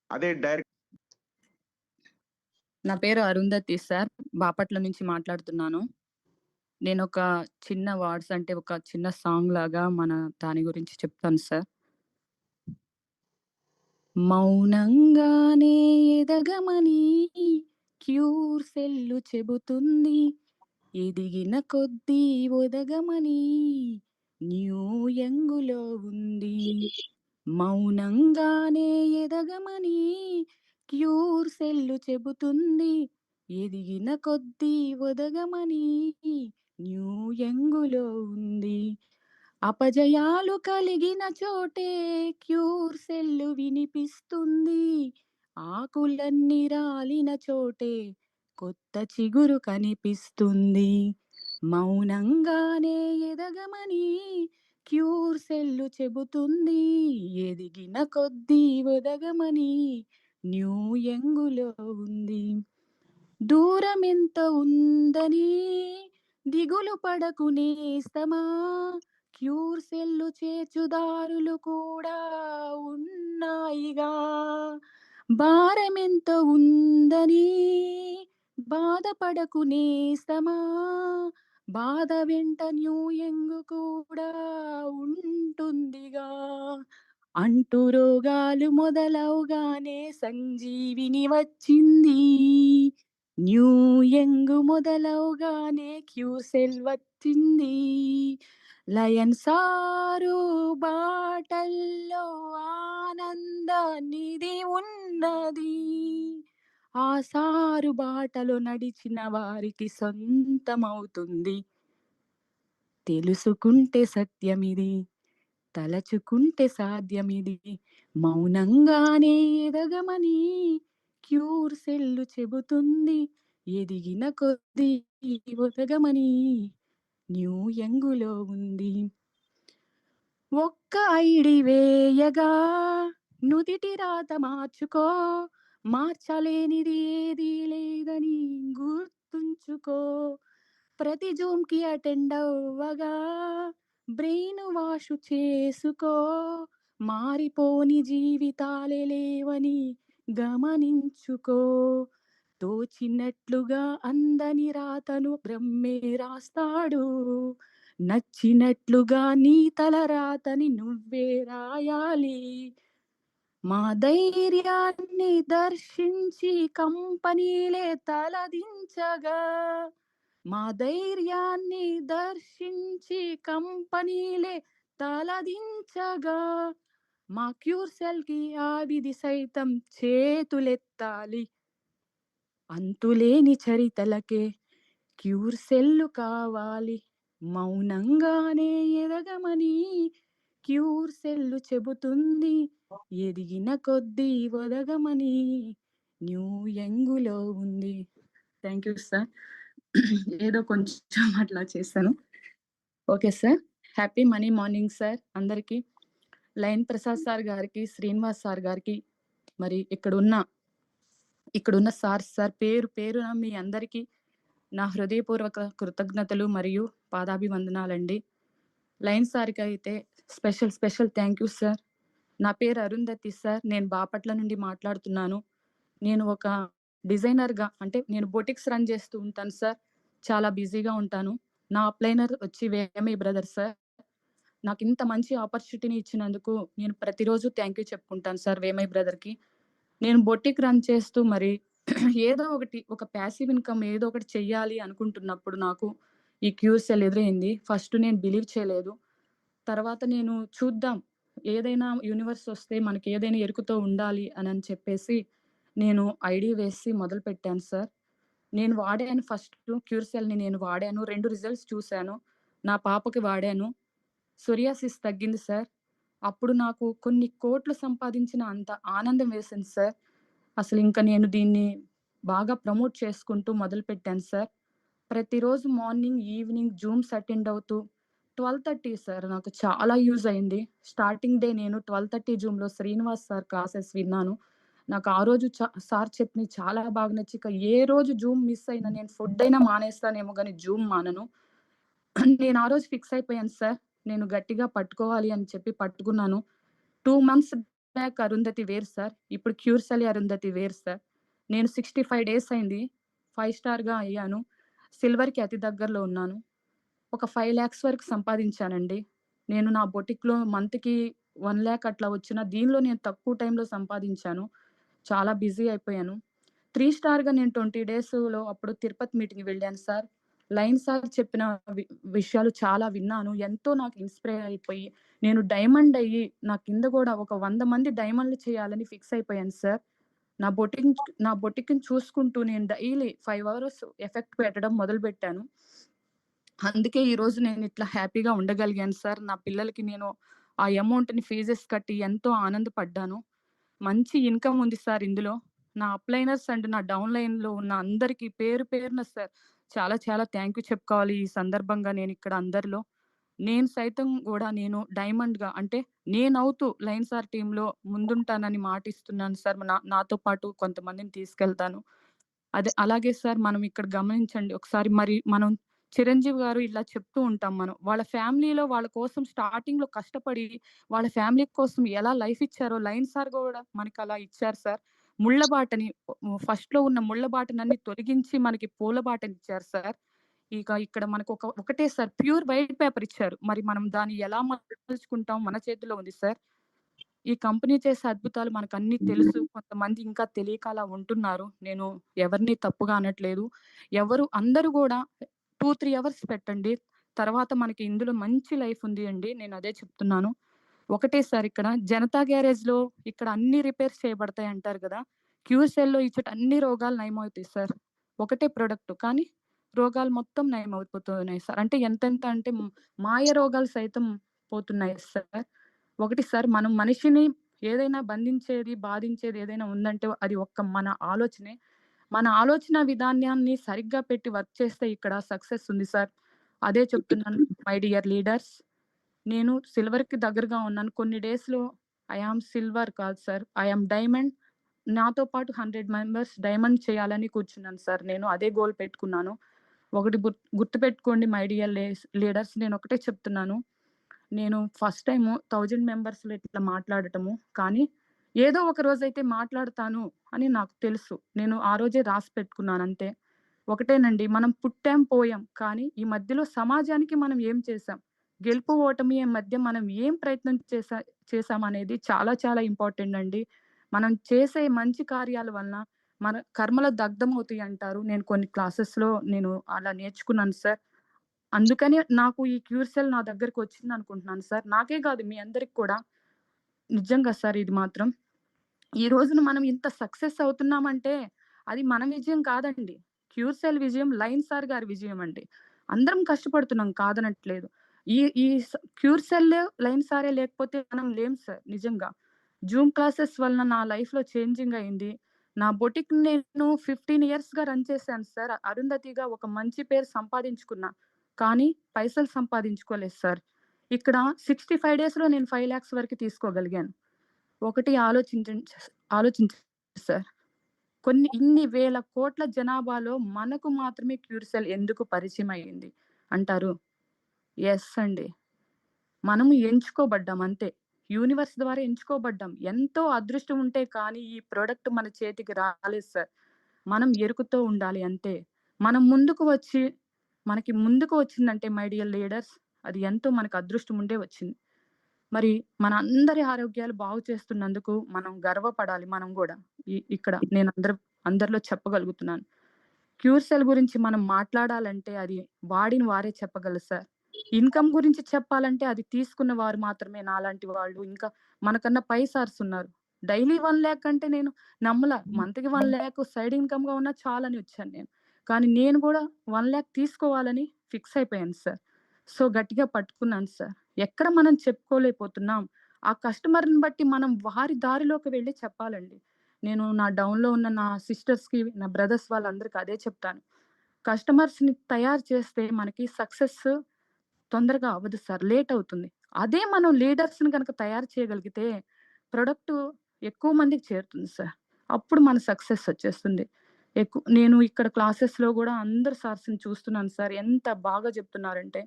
అదే డైరెక్ట్ నా పేరు అరుంధతి సార్. బాపట్ల నుంచి మాట్లాడుతున్నాను. నేనొక చిన్న వర్డ్స్ అంటే ఒక చిన్న సాంగ్ లాగా మన దాని గురించి చెప్తాను సార్. మౌనంగానే ఎదగమని క్యూర్ సెల్లు చెబుతుంది. ఎదిగిన కొద్దీ ఒదగమని న్యూ యంగులో ఉంది. మౌనంగానే ఎదగమని క్యూర్ సెల్లు చెబుతుంది. ఎదిగిన కొద్దీ ఒదగమని న్యూ యంగులో ఉంది. అపజయాలు కలిగిన చోటే క్యూర్ సెల్లు వినిపిస్తుంది. ఆకులన్నీ రాలిన చోటే కొత్త చిగురు కనిపిస్తుంది. మౌనంగానే ఎదగమని క్యూర్ సెల్లు చెబుతుంది. ఎదిగిన కొద్దీ ఒదగమని న్యూ యంగులో ఉంది. దూరమెంత ఉందని దిగులు పడకు నేస్తమా, క్యూర్ సెల్లు చేర్చుదారులు కూడా ఉన్నాయిగా. భారమెంత ఉందని బాధపడకు నేస్తమా, బాధ వెంట న్యూ యంగు కూడా ఉంటుందిగా. అంటు రోగాలు మొదలవుగానే సంజీవిని వచ్చింది. న్యూ యంగ్ మొదలవుగానే క్యూసెల్ వచ్చింది. లయన్ సారు బాటల్లో ఆనందానిది ఉన్నది. ఆ సారు బాటలో నడిచిన వారికి సొంతమవుతుంది. తెలుసుకుంటే సత్యమిది, తలచుకుంటే సాధ్యమిది. మౌనంగానే ఎదగమని క్యూర్ సెల్లు చెబుతుంది. ఎదిగిన కొద్దీ ఒదగమని న్యూ యంగులో ఉంది. ఒక్క ఐడి వేయగా నుదిటి రాత మార్చుకో, మార్చలేనిది ఏదీ లేదని గుర్తుంచుకో. ప్రతి జూమ్‌కి అటెండ్ అవ్వగా బ్రెయిన్ వాష్ చేసుకో. మారిపోని జీవితాలే లేవని గమనించుకో. తోచినట్లుగా అందని రాతను బ్రహ్మే రాస్తాడు. నచ్చినట్లుగా నీ తల రాతని నువ్వే రాయాలి. మా ధైర్యాన్ని దర్శించి కంపెనీలే తలదించగా, మా ధైర్యాన్ని దర్శించి కంపెనీలే తలదించగా, మా క్యూర్ సెల్‌కి ఆ విధి సైతం చేతులెత్తాలి. అంతులేని చరితలకే క్యూర్ సెల్లు కావాలి. మౌనంగానే ఎదగమని క్యూర్ సెల్లు చెబుతుంది. ఎదిగిన కొద్దీ ఒదగమని న్యూ యంగులో ఉంది. Thank you sir. ఏదో కొంచెం అట్లా చేశాను. Okay sir. Happy money morning sir అందరికీ. లయన్ ప్రసాద్ సార్ గారికి, శ్రీనివాస్ సార్ గారికి, మరి ఇక్కడున్న సార్ పేరు పేరున మీ అందరికీ నా హృదయపూర్వక కృతజ్ఞతలు మరియు పాదాభివందనాలండి. లయన్ సార్‌కి అయితే స్పెషల్ థ్యాంక్ యూ సార్. నా పేరు అరుంధతి సార్. నేను బాపట్ల నుండి మాట్లాడుతున్నాను. నేను ఒక డిజైనర్‌గా అంటే నేను బొటిక్స్ రన్ చేస్తూ ఉంటాను సార్. చాలా బిజీగా ఉంటాను. నా అప్లైనర్ వచ్చి వేమై బ్రదర్స్ సార్. నాకింత మంచి ఆపర్చునిటీని ఇచ్చినందుకు నేను ప్రతిరోజు థ్యాంక్ యూ చెప్పుకుంటాను సార్ వేమై బ్రదర్‌కి. నేను బొటిక్ రన్ చేస్తూ మరి ఏదో ఒకటి ఒక ప్యాసివ్ ఇన్‌కమ్ ఏదో ఒకటి చెయ్యాలి అనుకుంటున్నప్పుడు నాకు ఈ క్యూసెల్ ఎదురైంది. ఫస్ట్ నేను బిలీవ్ చేయలేదు. తర్వాత నేను చూద్దాం ఏదైనా యూనివర్స్ వస్తే మనకి ఏదైనా ఎరుకుతో ఉండాలి అని చెప్పేసి నేను ఐడీ వేసి మొదలుపెట్టాను సార్. నేను వాడాను ఫస్ట్ క్యూర్సెల్‌ని నేను వాడాను. 2 రిజల్ట్స్ చూసాను. నా పాపకి వాడాను. సోరియాసిస్ తగ్గింది సార్. అప్పుడు నాకు కొన్ని కోట్లు సంపాదించిన అంత ఆనందం వేసింది సార్. అసలింక నేను దీన్ని బాగా ప్రమోట్ చేసుకుంటూ మొదలుపెట్టాను సార్. ప్రతిరోజు మార్నింగ్, ఈవినింగ్ జూమ్స్ అటెండ్ అవుతూ 12:30 సార్ నాకు చాలా యూజ్ అయింది. స్టార్టింగ్ డే నేను 12:30 జూమ్‌లో శ్రీనివాస్ సార్ క్లాసెస్ విన్నాను. నాకు ఆ రోజు సార్ చెప్పినయి చాలా బాగా నచ్చి ఇక ఏ రోజు జూమ్ మిస్ అయినా నేను ఫుడ్ అయినా మానేస్తానేమో గానీ జూమ్ మానను. నేను ఆ రోజు ఫిక్స్ అయిపోయాను సార్. నేను గట్టిగా పట్టుకోవాలి అని చెప్పి పట్టుకున్నాను. 2 మంత్స్ లాక్ అరుంధతి వేరు సార్. ఇప్పుడు క్యూర్సెల్ అరుంధతి వేరు సార్. నేను 65 డేస్ అయింది. 5 స్టార్‌గా అయ్యాను. సిల్వర్‌కి అతి దగ్గరలో ఉన్నాను. ఒక 5,00,000 వరకు సంపాదించానండి. నేను నా బొటిక్‌లో మంత్‌కి 1,00,000 అట్లా వచ్చినా దీనిలో నేను తక్కువ టైంలో సంపాదించాను. చాలా బిజీ అయిపోయాను. 3 స్టార్‌గా నేను 20 డేస్‌లో అప్పుడు తిరుపతి మీటింగ్‌కి వెళ్ళాను సార్. లయన్ సార్ చెప్పిన వి విషయాలు చాలా విన్నాను. ఎంతో నాకు ఇన్‌స్పైర్ అయిపోయి, నేను డైమండ్ అయ్యి, నా కింద గూడా ఒక 100 మంది డైమండ్‌లు చేయాలని ఫిక్స్ అయిపోయాను సార్. నా బొటిక్‌ని చూసుకుంటూ నేను డైలీ 5 అవర్స్ ఎఫెక్ట్ పెట్టడం మొదలుపెట్టాను. అందుకే ఈరోజు నేనిట్లా హ్యాపీగా ఉండగలిగాను సార్. నా పిల్లలకి నేను ఆ అమౌంట్‌ని ఫీజెస్ కట్టి ఎంతో ఆనందపడ్డాను. మంచి ఇన్‌కమ్ ఉంది సార్ ఇందులో. నా అప్‌లైనర్స్ అండ్ నా డౌన్‌లైన్‌లో ఉన్న అందరికి పేరు పేరున సార్ చాలా చాలా థాంక్ యూ చెప్పుకోవాలి ఈ సందర్భంగా నేనిక్కడ అందరిలో. నేను సైతం గూడా నేను డైమండ్‌గా అంటే నేనవుతూ లయన్ సార్ టీమ్‌లో ముందుంటానని మాటిస్తున్నాను సార్. నాతో పాటు కొంతమందిని తీసుకెళ్తాను. అదే అలాగే సార్ మనం ఇక్కడ గమనించండి ఒకసారి మరి మనం చిరంజీవి గారు ఇలా చెప్తూ ఉంటాం మనం. వాళ్ళ ఫ్యామిలీలో వాళ్ళ కోసం స్టార్టింగ్‌లో కష్టపడి వాళ్ళ ఫ్యామిలీ కోసం ఎలా లైఫ్ ఇచ్చారో లయన్ సార్ గూడా మనకలా ఇచ్చారు సార్. ముళ్ళ బాటని ఫస్ట్‌లో ఉన్న ముళ్ళ బాటనన్ని తొలగించి మనకి పూల బాటనిచ్చారు సార్. ఇక ఇక్కడ మనకు ఒకటే సార్ ప్యూర్ వైట్ పేపర్ ఇచ్చారు. మరి మనం దాన్ని ఎలా మలుచుకుంటాం మన చేతిలో ఉంది సార్. ఈ కంపెనీ చేసే అద్భుతాలు మనకన్నీ తెలుసు. కొంతమంది ఇంకా తెలియక అలా ఉంటున్నారు. నేను ఎవరిని తప్పుగా అనట్లేదు. అందరూ గూడా 2, 3 అవర్స్ పెట్టండి. తర్వాత మనకి ఇందులో మంచి లైఫ్ ఉంది అండి. నేనదే చెప్తున్నాను. ఒకటే సార్ ఇక్కడ జనతా గ్యారేజ్‌లో ఇక్కడ అన్ని రిపేర్స్ చేయబడతాయి అంటారు గదా! క్యూసెల్‌లో ఇచ్చట అన్ని రోగాలు నయమవుతాయి సార్. ఒకటే ప్రొడక్ట్ కానీ రోగాలు మొత్తం నయమైపోతున్నాయి సార్. అంటే ఎంతెంత అంటే మాయ రోగాలు సైతం పోతున్నాయి సార్. ఒకటి సార్ మనం మనిషిని ఏదైనా బంధించేది, బాధించేది ఏదైనా ఉందంటే అది ఒక్క మన ఆలోచనే. మన ఆలోచన విధానాన్ని సరిగ్గా పెట్టి వర్క్ చేస్తే ఇక్కడ సక్సెస్ ఉంది సార్. అదే చెప్తున్నాను మై డియర్ లీడర్స్. నేను సిల్వర్‌కి దగ్గరగా ఉన్నాను. కొన్ని డేస్‌లో ఐ యామ్ సిల్వర్ కాదు సార్. I am diamond. నాతో పాటు 100 మెంబర్స్ డైమండ్ చేయాలని కూర్చున్నాను సార్. నేను అదే గోల్ పెట్టుకున్నాను. ఒకటి గుర్తుపెట్టుకోండి మై డియర్ లీడర్స్ నేనొకటే చెప్తున్నాను. నేను ఫస్ట్ టైము 1000 మెంబర్స్‌లో ఇట్లా మాట్లాడటము. కానీ ఏదో ఒక రోజైతే మాట్లాడతాను అని నాకు తెలుసు. నేను ఆ రోజే రాసి పెట్టుకున్నానంతే. ఒకటేనండి మనం పుట్టాం, పోయాం. కానీ ఈ మధ్యలో సమాజానికి మనం ఏం చేశాం? గెలుపు, ఓటమి మధ్య మనం ఏం ప్రయత్నం చేశామనేది చాలా చాలా ఇంపార్టెంట్ అండి. మనం చేసే మంచి కార్యాల వలన మన కర్మలు దగ్ధమవుతాయి అంటారు. నేను కొన్ని క్లాసెస్‌లో నేను అలా నేర్చుకున్నాను సార్. అందుకనే నాకు ఈ క్యూర్సెల్ నా దగ్గరకొచ్చిందనుకుంటున్నాను సార్. నాకే కాదు మీ అందరికి కూడా. నిజంగా సార్ ఇది మాత్రం. ఈ రోజున మనం ఇంత సక్సెస్ అవుతున్నామంటే, అది మన విజయం కాదండి. క్యూర్సెల్ విజయం లయన్ సార్ గారి విజయం అండి. అందరం కష్టపడుతున్నాం కాదనట్లేదు. ఈ ఈ క్యూర్సెల్, లయన్ సారే లేకపోతే మనం లేము సార్ నిజంగా. జూమ్ క్లాసెస్ వలన నా లైఫ్‌లో చేంజింగ్ అయింది. నా బొటిక్‌ని నేను 15 ఇయర్స్‌గా రన్ చేశాను సార్. అరుంధతిగా ఒక మంచి పేరు సంపాదించుకున్నా. కానీ పైసలు సంపాదించుకోలేదు సార్. ఇక్కడ 65 డేస్‌లో నేను 5,00,000 వరకు తీసుకోగలిగాను. ఒకటి ఆలోచించండి సార్. ఇన్ని వేల కోట్ల జనాభాలో మనకు మాత్రమే క్యూర్సెల్ ఎందుకు పరిచయం అయ్యింది అంటారు? యెస్ అండి. మనము ఎంచుకోబడ్డాం అంతే. యూనివర్స్ ద్వారా ఎంచుకోబడ్డాం. ఎంతో అదృష్టం ఉంటే కానీ ఈ ప్రొడక్ట్ మన చేతికి రాలేదు సార్. మనం ఎరుకుతో ఉండాలి అంతే. మనం ముందుకు వచ్చి మనకి ముందుకు వచ్చిందంటే మై డియర్ లీడర్స్ అది ఎంతో మనకు అదృష్టం ఉండే వచ్చింది. మరి మన అందరి ఆరోగ్యాలు బాగు చేస్తున్నందుకు మనం గర్వపడాలి మనం గూడా. ఇక్కడ నేను అందరిలో చెప్పగలుగుతున్నాను. క్యూర్సెల్ గురించి మనం మాట్లాడాలంటే అది వాడిన వారే చెప్పగలరు సార్. ఇన్‌కమ్ గురించి చెప్పాలంటే అది తీసుకున్న వారు మాత్రమే నాలాంటి వాళ్ళు. ఇంకా మనకన్నా పై సార్స్ ఉన్నారు. డైలీ 1,00,000 అంటే నేను నమ్మలా. మంత్‌కి 1,00,000 సైడ్ ఇన్‌కమ్‌గా ఉన్నా చాలని వచ్చాను నేను. కానీ నేను గూడా 1,00,000 తీసుకోవాలని ఫిక్స్ అయిపోయాను సార్. సో, గట్టిగా పట్టుకున్నాను సార్. ఎక్కడ మనం చెప్పుకోలేకపోతున్నాం. ఆ కస్టమర్‌ని బట్టి మనం వారి దారిలోకి వెళ్లి చెప్పాలండి. నేను నా డౌన్‌లో ఉన్న నా సిస్టర్స్‌కి, నా బ్రదర్స్ వాళ్ళందరికి అదే చెప్తాను. కస్టమర్స్‌ని తయారు చేస్తే మనకి సక్సెస్ తొందరగా అవ్వదు సార్. లేట్ అవుతుంది. అదే మనం లీడర్స్‌ని గనక తయారు చేయగలిగితే ప్రొడక్టు ఎక్కువ మందికి చేరుతుంది సార్. అప్పుడు మన సక్సెస్ వచ్చేస్తుంది. నేను ఇక్కడ క్లాసెస్‌లో గూడా అందరు సార్స్‌ని చూస్తున్నాను సార్. ఎంత బాగా చెప్తున్నారంటే,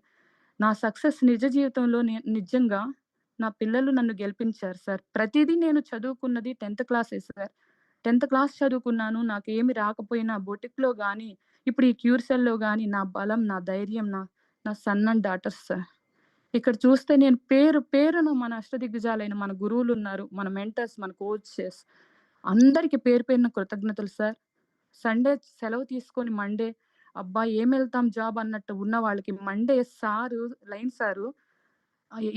నా సక్సెస్ నిజ జీవితంలో నిజంగా నా పిల్లలు నన్ను గెలిపించారు సార్. ప్రతీదీ నేను చదువుకున్నది 10థ్ క్లాసే సార్. 10థ్ క్లాస్ చదువుకున్నాను. నాకేమి రాకపోయినా బొటిక్‌లో గాని, ఇప్పుడు ఈ క్యూర్సెల్‌లో గాని నా బలం, నా ధైర్యం, నా సన్ అండ్ డాటర్స్ సార్. ఇక్కడ చూస్తే నేను పేరున మన అష్టదిగ్గజాలైన మన గురువులున్నారు. మన మెంటర్స్, మన కోచెస్ అందరికి పేరు పేరున కృతజ్ఞతలు సార్. సండే సెలవు తీసుకొని మండే అబ్బా! ఏమెళ్తాం జాబ్ అన్నట్టు ఉన్న వాళ్ళకి మండే లైన్ సారు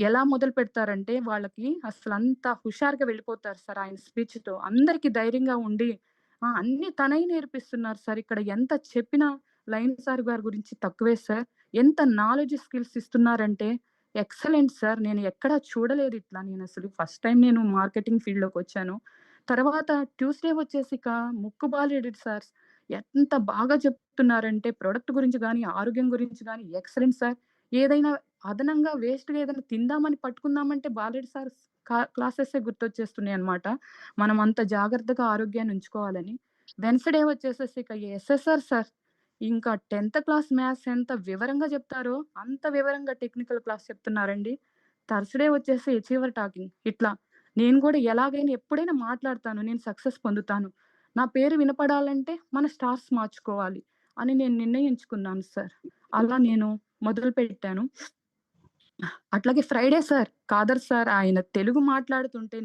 ఎలా మొదలుపెడతారంటే వాళ్ళకి అసలంత హుషారుగా వెళ్ళిపోతారు సార్ ఆయన స్పీచ్‌తో. అందరికి ధైర్యంగా ఉండి అన్నీ తనే నేర్పిస్తున్నారు సార్. ఇక్కడ ఎంత చెప్పినా లయన్ సార్ గారి గురించి తక్కువే సార్. ఎంత నాలెడ్జ్, స్కిల్స్ ఇస్తున్నారంటే ఎక్సలెంట్ సార్. నేను ఎక్కడా చూడలేదు ఇట్లా. నేనసలు ఫస్ట్ టైమ్ నేను మార్కెటింగ్ ఫీల్డ్‌లోకొచ్చాను. తర్వాత ట్యూస్‌డే వచ్చేసి ఇక ముక్కుబాలేడు సార్. ఎంత బాగా చెప్తున్నారంటే ప్రొడక్ట్ గురించి గాని, ఆరోగ్యం గురించి గాని ఎక్సలెంట్ సార్. ఏదైనా అదనంగా వేస్ట్‌గా ఏదైనా తిందామని పట్టుకుందామంటే బాలేడు సార్ క్లాసెసే గుర్తొచ్చేస్తున్నాయన్నమాట. మనం అంత జాగ్రత్తగా ఆరోగ్యాన్ని ఉంచుకోవాలని. వెన్స్‌డే వచ్చేసేసి ఇక ఎస్ఎస్ఆర్ సార్. ఇంకా 10థ్ క్లాస్ మ్యాథ్స్ ఎంత వివరంగా చెప్తారో అంత వివరంగా టెక్నికల్ క్లాస్ చెప్తున్నారండి. థర్స్‌డే వచ్చేసి అచీవర్ టాకింగ్. ఇట్లా నేను గూడా ఎలాగైనా ఎప్పుడైనా మాట్లాడతాను. నేను సక్సెస్ పొందుతాను. నా పేరు వినపడాలంటే మన స్టార్స్ మార్చుకోవాలి అని నేను నిర్ణయించుకున్నాను సార్. అలా నేను మొదలుపెట్టాను. అట్లాగే ఫ్రైడే సార్, ఖాదర్ సార్ ఆయన తెలుగు మాట్లాడుతుంటే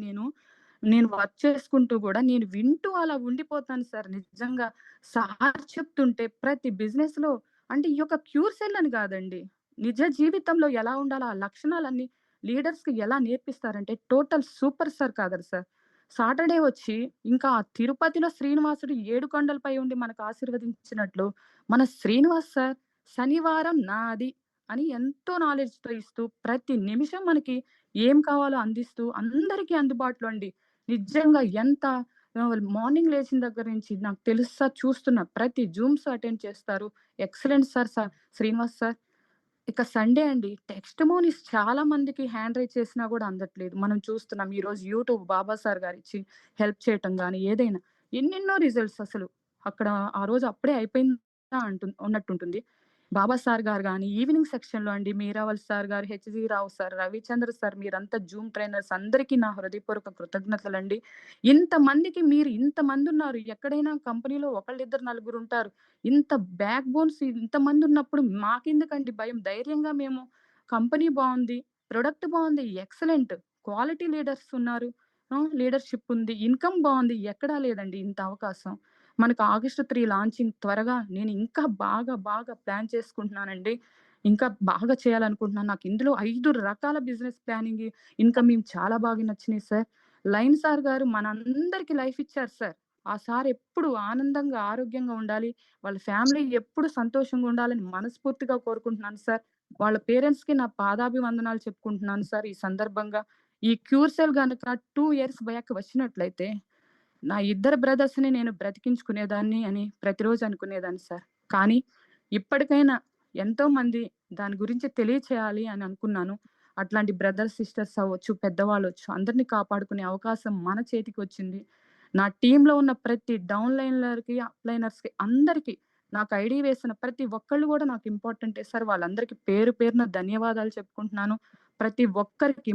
నేను వర్క్ చేసుకుంటూ గూడా నేను వింటూ అలా ఉండిపోతాను సార్ నిజంగా. సార్ చెప్తుంటే ప్రతి బిజినెస్‌లో అంటే ఈ యొక్క క్యూర్ సెల్ అని గాదండి. నిజ జీవితంలో ఎలా ఉండాలో ఆ లక్షణాలన్నీ లీడర్స్‌కి ఎలా నేర్పిస్తారంటే total super sir Khader sir. Saturday వచ్చి ఇంకా ఆ తిరుపతిలో శ్రీనివాసుడు 7 కొండలపై ఉండి మనకు ఆశీర్వదించినట్లు మన శ్రీనివాస్ సార్ శనివారం నాది అని ఎంతో నాలెడ్జ్‌తో ఇస్తూ, ప్రతి నిమిషం మనకి ఏం కావాలో అందిస్తూ, అందరికీ అందుబాటులో అండి. నిజంగా ఎంత మార్నింగ్ లేచిన దగ్గర నుంచి నాకు తెలుసు సార్ చూస్తున్నా. ప్రతి జూమ్స్ అటెండ్ చేస్తారు. Excellent Srinivas sir. ఇక సండే అండి. టెస్టిమోనీస్ చాలా మందికి హ్యాండ్ రైజ్ చేసినా గూడా అందట్లేదు. మనం చూస్తున్నాం ఈరోజు యూట్యూబ్ బాబా సార్ గారిచ్చి హెల్ప్ చేయటం గాని, ఏదైనా ఎన్నెన్నో రిజల్ట్స్ అసలు. అక్కడ ఆ రోజు అప్పుడే అయిపోయిందా ఉన్నట్టుంటుంది. బాబా సార్ గారు గాని, ఈవినింగ్ సెక్షన్‌లో అండి మీరావల్ సార్ గారు, హెచ్‌జి రావు సార్, రవిచంద్ర సార్ మీరంతా జూమ్ ట్రైనర్స్ అందరికీ నా హృదయపూర్వక కృతజ్ఞతలండి. ఇంతమందున్నారు. ఎక్కడైనా కంపెనీలో ఒకళ్ళిద్దరు నలుగురుంటారు. ఇంత బ్యాక్ బోన్స్ ఇంతమందున్నప్పుడు మాకెందుకండి భయం? ధైర్యంగా మేము కంపెనీ బావుంది, ప్రొడక్ట్ బావుంది, ఎక్సలెంట్. క్వాలిటీ లీడర్స్ ఉన్నారు. లీడర్‌షిప్ ఉంది. ఇన్‌కమ్ బావుంది. ఎక్కడా లేదండి ఇంత అవకాశం. మనకు ఆగస్ట్ 3 లాంచింగ్ త్వరగా నేను ఇంకా బాగా ప్లాన్ చేసుకుంటున్నానండి. ఇంకా బాగా చేయాలనుకుంటున్నాను. నాకు ఇందులో 5 రకాల బిజినెస్ ప్లానింగ్, ఇన్‌కమింగ్ చాలా బాగా నచ్చినాయి సార్. లయన్ సార్ గారు మనందరికి లైఫ్ ఇచ్చారు సార్. ఆ సార్ ఎప్పుడు ఆనందంగా, ఆరోగ్యంగా ఉండాలి. వాళ్ళ ఫ్యామిలీ ఎప్పుడు సంతోషంగా ఉండాలని మనస్ఫూర్తిగా కోరుకుంటున్నాను సార్. వాళ్ళ పేరెంట్స్‌కి నా పాదాభివందనాలు చెప్పుకుంటున్నాను సార్ ఈ సందర్భంగా. ఈ క్యూర్సెల్ గనక 2 ఇయర్స్ బ్యాక్ వచ్చినట్లయితే నా ఇద్దరు బ్రదర్స్‌ని నేను బ్రతికించుకునేదాన్ని అని ప్రతిరోజు అనుకునేదాన్ని సార్. కానీ ఇప్పటికైనా ఎంతోమంది దాని గురించి తెలియచేయాలి అని అనుకున్నాను. అట్లాంటి బ్రదర్స్, సిస్టర్స్ అవ్వచ్చు, పెద్దవాళ్ళొచ్చు అందరిని కాపాడుకునే అవకాశం మన చేతికొచ్చింది. నా టీమ్‌లో ఉన్న ప్రతి డౌన్‌లైనర్‌కి, అప్‌లైనర్స్‌కి అందరికి నాకు ఐడీ వేసిన ప్రతి ఒక్కళ్ళు గూడా నాకు ఇంపార్టెంటే సార్. వాళ్ళందరికీ పేరు పేరున ధన్యవాదాలు చెప్పుకుంటున్నాను. ప్రతి ఒక్కరికి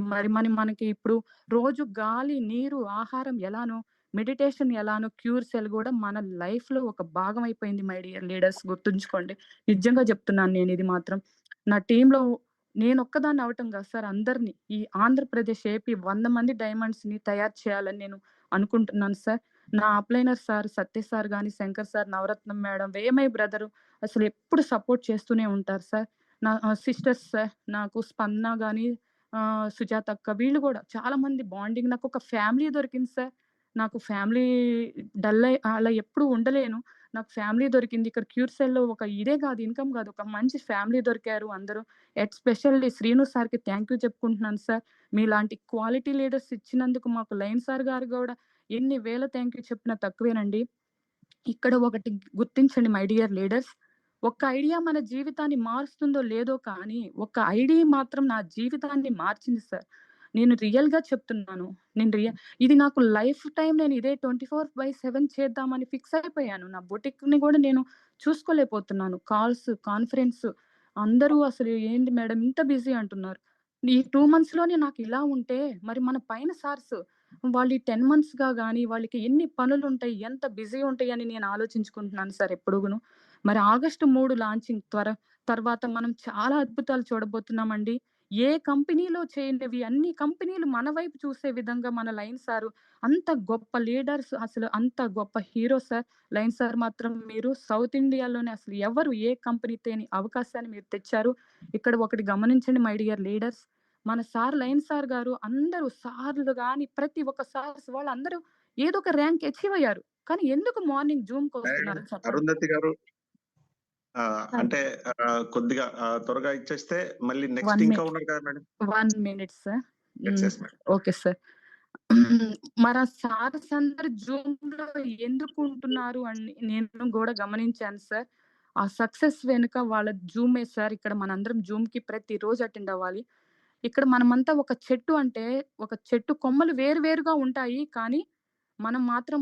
మనకి ఇప్పుడు రోజు గాలి, నీరు, ఆహారం ఎలానో మెడిటేషన్ ఎలానో క్యూర్ సెల్ గూడా మన లైఫ్‌లో ఒక భాగం అయిపోయింది మై డియర్ లీడర్స్ గుర్తుంచుకోండి. నిజంగా జెప్తున్నాను నేనిది మాత్రం. నా టీమ్‌లో నేనొక్కదాన్ని అవ్వటం గాదు సార్ అందరిని ఈ ఆంధ్రప్రదేశ్, ఏపీ 100 మంది డైమండ్స్‌ని తయారు చేయాలని నేను అనుకుంటున్నాను సార్. నా అప్లైనర్ సార్ సత్య సార్ గాని, శంకర్ సార్, నవరత్నం మేడం, వేమై బ్రదరు అసలెప్పుడు సపోర్ట్ చేస్తూనే ఉంటారు సార్. నా సిస్టర్స్ సార్ నాకు స్పందన గాని, సుజాత అక్క వీళ్ళు గూడా చాలా మంది బాండింగ్ నాకొక ఫ్యామిలీ దొరికింది సార్. నాకు ఫ్యామిలీ అలా ఎప్పుడు ఉండలేను. నాకు ఫ్యామిలీ దొరికింది. ఇక్కడ క్యూర్సెల్‌లో ఒక ఇదే గాదు, ఇన్‌కమ్ గాదు. ఒక మంచి ఫ్యామిలీ దొరికారు అందరూ. ఎస్పెషల్లీ శ్రీను సార్‌కి థాంక్ యూ చెప్పుకుంటున్నాను సార్. మీలాంటి క్వాలిటీ లీడర్స్ ఇచ్చినందుకు మాకు లయన్ సార్ గారు గూడా ఎన్ని వేల థాంక్ యూ చెప్పినా తక్కువేనండి. ఇక్కడ ఒకటి గుర్తించండి మై డియర్ లీడర్స్. ఒక్క ఐడియా మన జీవితాన్ని మారుస్తుందో లేదో కానీ, ఒక్క ఐడీ మాత్రం నా జీవితాన్ని మార్చింది సార్. నేను రియల్‌గా చెప్తున్నాను. నేను రియ ఇది నాకు లైఫ్ టైమ్ నేను ఇదే 24/7 చేద్దామని ఫిక్స్ అయిపోయాను. నా బొటిక్‌ని గూడా నేను చూసుకోలేకపోతున్నాను. కాల్స్, కాన్ఫరెన్స్ అందరూ అసలు ఏంటి మేడం ఇంత బిజీ అంటున్నారు. ఈ 2 మంత్స్‌లోనే నాకిలా ఉంటే, మరి మన పైన సార్స్ వాళ్ళు ఈ 10 మంత్స్‌గా గాని, వాళ్ళకి ఎన్ని పనులుంటాయి, ఎంత బిజీ ఉంటాయని నేను ఆలోచించుకుంటున్నాను సార్ ఎప్పుడుగును. మరి ఆగస్టు 3 లాంచింగ్ తర్వాత మనం చాలా అద్భుతాలు చూడబోతున్నామండి. ఏ కంపెనీలో చేయనివి అన్ని కంపెనీలు మన వైపు చూసే విధంగా మన లయన్ సారు అంత గొప్ప లీడర్స్, అసలు అంత గొప్ప హీరో సార్. లయన్ సార్ మాత్రం మీరు సౌత్ ఇండియాలోనే అసలు ఎవరు ఏ కంపెనీ తేని అవకాశాన్ని మీరు తెచ్చారు. ఇక్కడ ఒకటి గమనించండి మై డియర్ లీడర్స్. మన సార్ లయన్ సార్ గారు అందరూ సార్లు గాని ప్రతి ఒక్క సార్స్ వాళ్ళందరూ ఏదో ఒక ర్యాంక్ అచీవ్ అయ్యారు. కానీ ఎందుకు మార్నింగ్ మేడం జూమ్‌కొస్తున్నారు చెప్పండి? అరుంధతి గారు సార్ అంటే కొద్దిగా త్వరగా ఇచ్చేస్తే మళ్ళీ నెక్స్ట్ 1 ఇంకా మినిట్. ఉన్నారు కదా madam. 1 minute sir. Yes. Yes madam. Okay sir. మరి ఆ సార్స్ అందరూ జూమ్‌లో ఎందుకు ఉంటున్నారు అని నేను గూడా గమనించాను సార్. ఆ సక్సెస్ వెనుక వాళ్ళ జూమే సార్. ఇక్కడ మనందరం జూమ్‌కి ప్రతిరోజు అటెండ్ అవ్వాలి. ఇక్కడ మనమంతా ఒక చెట్టు అంటే, ఒక చెట్టు కొమ్మలు వేరు వేరుగా ఉంటాయి. కానీ, మనం మాత్రం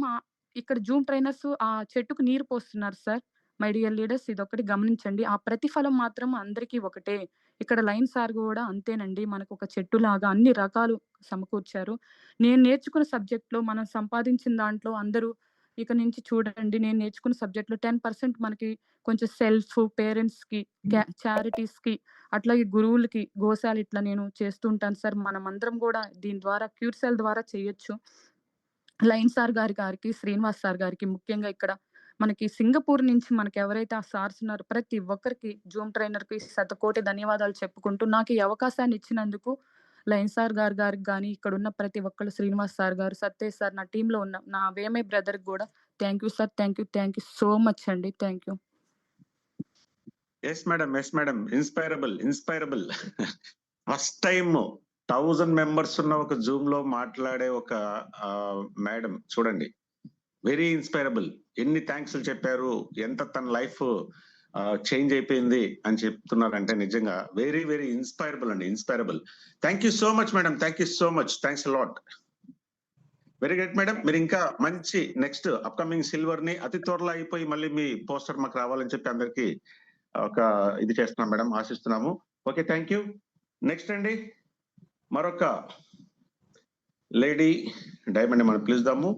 ఇక్కడ జూమ్ ట్రైనర్స్ ఆ చెట్టుకు నీరు పోస్తున్నారు సార్. మై డియర్ లీడర్స్ ఇదొక్కటి గమనించండి. ఆ ప్రతిఫలం మాత్రం అందరికీ ఒకటే. ఇక్కడ లయన్ సార్ గూడా అంతేనండి. మనకొక చెట్టులాగా అన్ని రకాలు సమకూర్చారు. నేను నేర్చుకున్న సబ్జెక్ట్‌లో మనం సంపాదించిన దాంట్లో అందరూ ఇక నుంచి చూడండి నేను నేర్చుకున్న సబ్జెక్ట్‌లో 10% మనకి కొంచెం పేరెంట్స్‌కి, చారిటీస్‌కి అట్లాగే గురువులకి, గోశాల ఇట్లా నేను చేస్తూ ఉంటాను సార్. మనమందరం గూడా దీని ద్వారా క్యూర్సెల్ ద్వారా చేయొచ్చు. లయన్ సార్ గారికి, శ్రీనివాస్ సార్ గారికి ముఖ్యంగా ఇక్కడ మనకి సింగపూర్ నుంచి మనకెవరైతే ఆ సార్స్ ఉన్నారో ప్రతి ఒక్కరికి జూమ్ ట్రైనర్‌కి శతకోటి ధన్యవాదాలు చెప్పుకుంటూ నాకు ఈ అవకాశాన్ని ఇచ్చినందుకు లయన్ సార్ గారికి గాని, ఇక్కడున్న ప్రతి ఒక్కళ్ళు శ్రీనివాస్ సార్ గారు, సత్తేష్ సార్ నా టీమ్‌లో ఉన్న నా వేమై బ్రదర్‌కి గూడా thank you sir. Thank you so much అండి. Thank you. Yes madam. Yes madam. Inspirable. First time 1000 members ఉన్న ఒక జూమ్‌లో మాట్లాడే ఒక మేడం చూడండి. Very inspirable. ఎన్ని థాంక్స్‌లు చెప్పారు. ఎంత తన లైఫ్ చేంజ్ అయిపోయింది అని చెప్తున్నారంటే నిజంగా వెరీ ఇన్‌స్పైరబుల్ అండి. Inspirable. Thank you so much madam. Thank you so much. Thanks a lot. Very great madam. మీరు ఇంకా మంచి నెక్స్ట్ అప్‌కమింగ్ సిల్వర్‌ని అతి త్వరలో అయిపోయి మళ్ళీ మీ పోస్టర్ మాకు రావాలని చెప్పి అందరికీ ఒక ఇది చేస్తున్నాం మేడం. ఆశిస్తున్నాము. ఓకే. Thank you. నెక్స్ట్ అండి మరొక లేడీ డైమండ్ మనం పిలుద్దాము.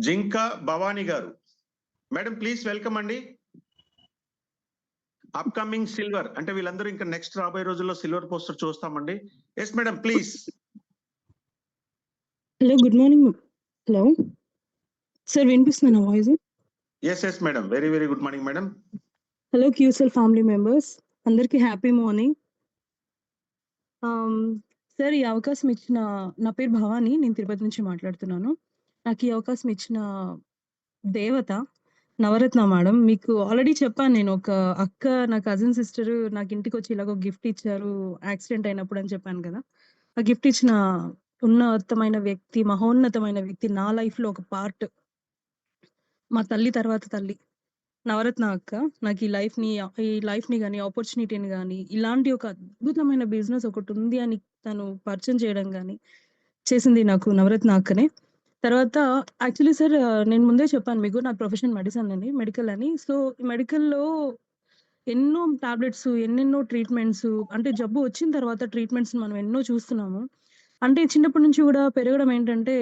Jinka Bhavani garu. Madam please welcome అండి. అప్‌కమింగ్ సిల్వర్ అంటే వీళ్ళందరూ ఇంకా నెక్స్ట్ రాబోయే రోజుల్లో సిల్వర్ పోస్టర్ చూస్తామండి. Yes madam please. Hello good morning. Hello sir వినిపిస్తుందా నా voice? Yes madam. Very good morning madam. Hello క్యూసెల్ ఫ్యామిలీ మెంబర్స్ అందరికీ హ్యాపీ మార్నింగ్. సార్ ఈ అవకాశం ఇచ్చిన నా పేరు భవాని. నేను తిరుపతి నుంచి మాట్లాడుతున్నాను. నాకు ఈ అవకాశం ఇచ్చిన దేవత నవరత్న మేడం. మీకు ఆల్రెడీ చెప్పాను నేను. ఒక అక్క నా కజిన్ సిస్టర్ నాకు ఇంటికొచ్చి ఇలాగ ఒక గిఫ్ట్ ఇచ్చారు యాక్సిడెంట్ అయినప్పుడు అని చెప్పాను కదా! ఆ గిఫ్ట్ ఇచ్చిన ఉన్నతమైన వ్యక్తి, మహోన్నతమైన వ్యక్తి నా లైఫ్‌లో ఒక పార్ట్. మా తల్లి తర్వాత తల్లి. నవరత్న అక్క. నాకు ఈ లైఫ్‌ని గాని, ఆపర్చునిటీని గాని, ఇలాంటి ఒక అద్భుతమైన బిజినెస్ ఒకటుంది అని తను పరిచయం చేయడం గాని, చేసింది నాకు నవరత్న అక్కనే. తర్వాత యాక్చువల్లీ సార్ నేను ముందే చెప్పాను మీకు నా ప్రొఫెషన్ మెడికల్ అని. సో, మెడికల్‌లో ఎన్నో టాబ్లెట్స్, ఎన్నెన్నో ట్రీట్మెంట్స్ అంటే జబ్బు వచ్చిన తర్వాత ట్రీట్మెంట్స్ మనం ఎన్నో చూస్తున్నాము. అంటే చిన్నప్పటి నుంచి కూడా పెరగడం ఏంటంటే